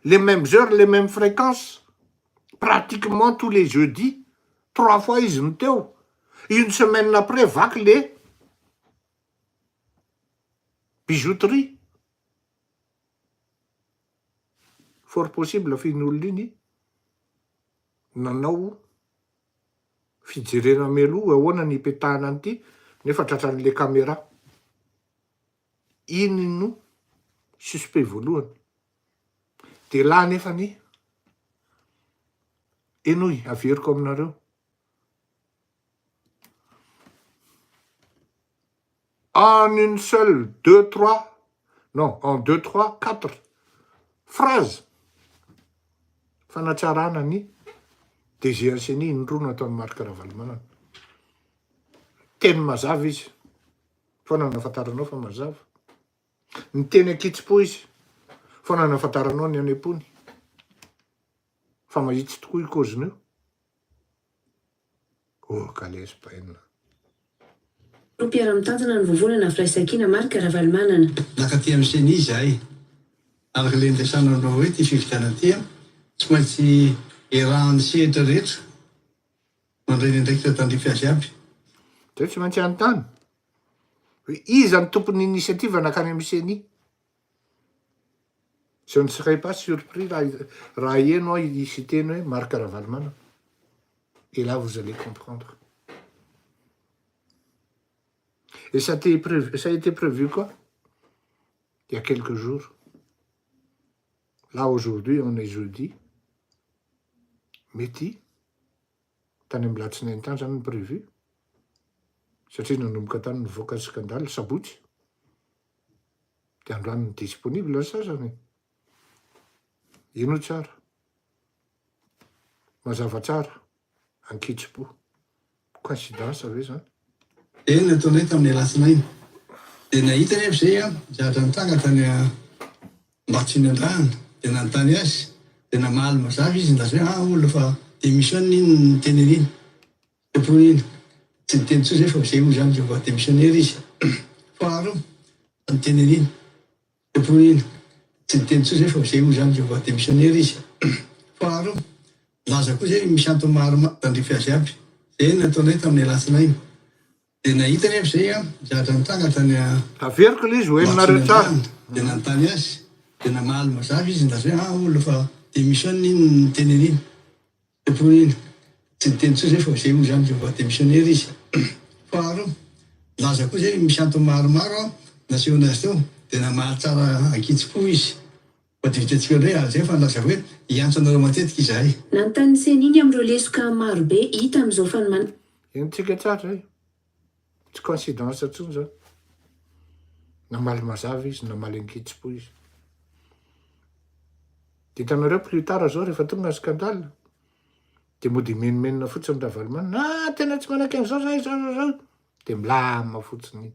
S1: les mêmes heures, les mêmes fréquences, pratiquement tous les jeudis, 3 fois izy no teo, une semaine après vaky le bijouterie. Fort possible fin'olona iny nanao fijerena mialoha ahoana ny ipetahana an'ity nefa tratran'le kamera. Iny no suspect voalohany. De lahy nefa ny enoy averiko aminareo. En une seule, 2, 3, non, en 2, 3, 4 phrase fanatsarana ny DGRCNI indroa nataon'ny Marc Ravalomanana. Teny mazava izy. Foana nafantaranao fa mazava. Ny teny akitsy-po izy. Foana nafantaranao ny any am-pony. Fa mahitsy tokoa i kaoziny io. Oh, kalesy paina.
S6: Mpiara-mitantana ny vovonana firaisan-kina Marc Ravalomanana.
S7: Nakaty amin'ny CENI zahay. Araka le ndesana anao hoe ty fividana ty tsy maintsy erahan'ny sehatra rehetra. Mandray ndraiky tandrify azy aby.
S1: Zay tsy maintsy anontany. Hoe iza ny tompon'ny initiative nakany amin'ny CENI. Je ne serais pas surpris raha eno ici teny hoe Marc Ravalomanana. Et là vous allez comprendre. Et ça a été prévu quoi? Il y a quelques jours. Là aujourd'hui on est jeudi. Mety tany amin'ny latsinainy tany zany ny prévu. Satria nanomboka tany nivoaka skandale sabotsy. De androany disponible ny sasany. Ino tsara. Mazava tsara. Ankitso-po. Coïncidence ve zany.
S7: Eny nataonay tamin'ny alatsinainy. De nahita nefa zay zatra nitanga tany Mbatsiny Andrana. De nanontany azy. De namaly mazava izy ndazy hoe olona fa démissionne iny ny teny an'iny. Tepo iny. Tsy ny teny tsoa zay fa zay olo zany va démissionnaire izy. Faharoa ny teny an'iny. Tepo iny. Tsy ny teny tsoa zay fa zay olo zany va démissionnaire izy. Faharoa laza koa zay misy antony maro tandrify azy aby. Zay nataonay tamin'ny alatsinainy. De nahita nefa zay zatra nitanga tany
S1: averiko le izy ho enonareo tsara.
S7: De nanontany azy. De namaly mazava izy ndazy hoe olona fa démissionne iny ny teny an'iny. Tepo iny. Tsy ny teny tsoa zay fa zay olo zany va démissionnaire izy. Faharoa laza koa zay misy antony maromaro nasehona azy teo. De namaly tsara ankitso-po izy. Madivitetsika hoe zay fa laza hoe iantsanareo matetika izahay.
S6: Nanontany CENI iny amin'ireo lesoka maro be hita amin'izao fanomana.
S1: Enitsika tsara zay. Tsy coïncidence tsony zany. Namaly mazava izy, namaly ankitso-po izy. De hitanareo plus tard zao rehefa tonga ny scandale. De mody menomenona fotsiny Ravalomanana. Tena tsy manaky an'izao zay zao. De milama fotsiny iny.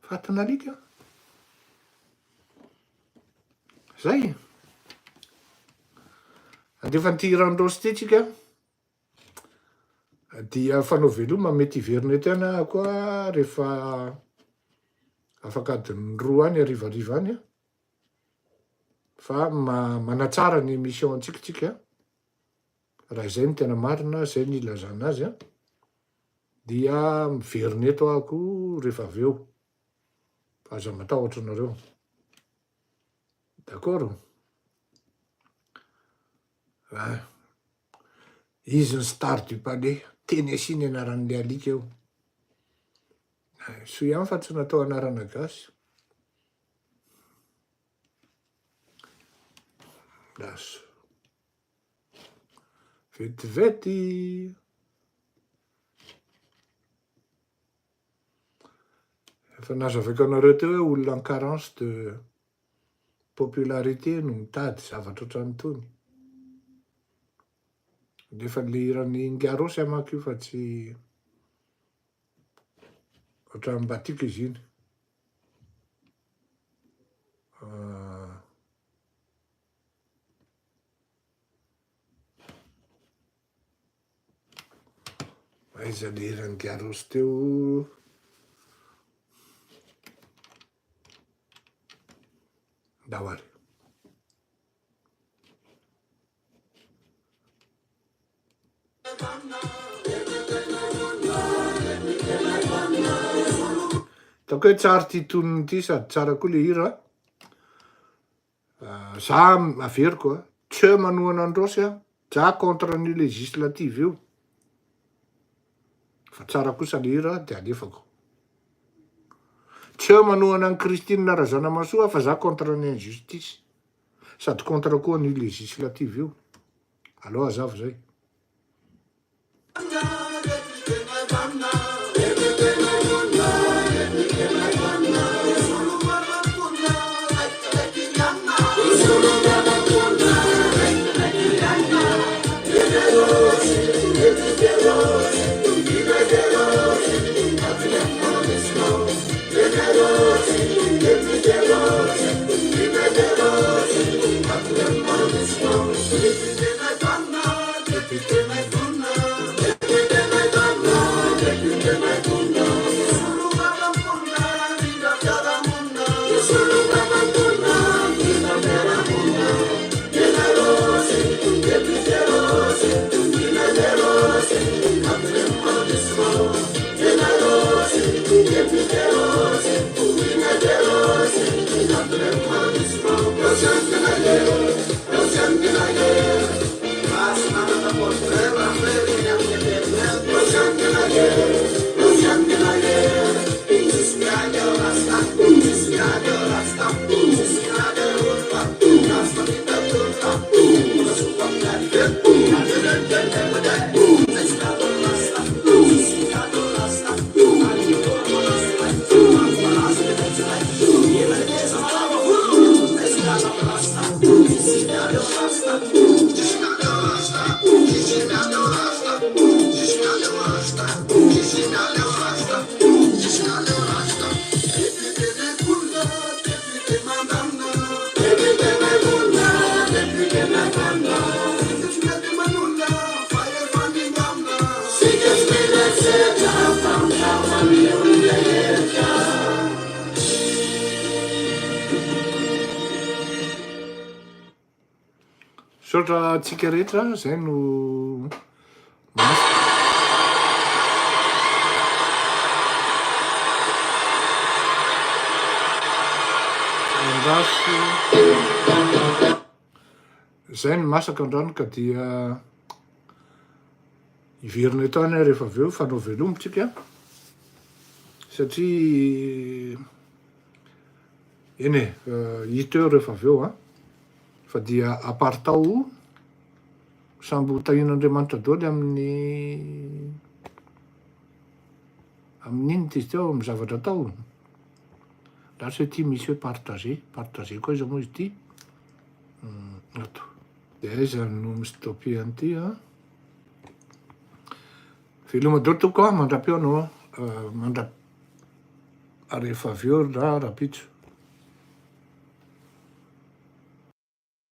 S1: Fatinalika. Zay. Andefa ny randrosy ty tsika. Dia fanao veloma mety hiverina tena koa rehefa afaka adiny roa any arivariva any. Fa manatsara ny émission antsika. Raha izay ny tena marina, zay ny ilazana azy. Dia miverina eto ako rehefa avy eo. Aza matahotra nareo. D'accord? Izy ny star du palais. Teny asiny anaran'le alika eo. So ihany fa tsy natao anarana gasy. Laso. Vetivety. Efa nazavaiko anareo teo hoe olona en carence de popularité no mitady zavatra ohatran'itony. Nefa le iran'ny Ingarosy amako io fa tsy ohatran'ny mba tiako izy iny. Aiza le iran'ny Ingarosy teo. Dawary. Tako hoe tsara ty tonony ty sady tsara koa le hira. za averiko a tsy eo manohana androsy a ja contre ny législative io fa tsara kosa le hira de alefako tsy eo manohana ny Christine Razanamasoa fa za contre ny injustice sady contre koa ny législative io allo azavo zay Sotra atsika rehetra zay no zay ny masaka andrano ka dia iverina eto any rehefa avy eo fanao velomotsika satria eny hita eo rehefa avy eo fa dia apartao samby hotahin'Andriamanitra daholo amin'inona izy teo amin'ny zavatra atao raha tsy hoe ty misy hoe partager koa izy moa izy ty ato de iza no mistopy an'ity veloma daholo toko mandrapeo anao rehefa avy eo raha rapitso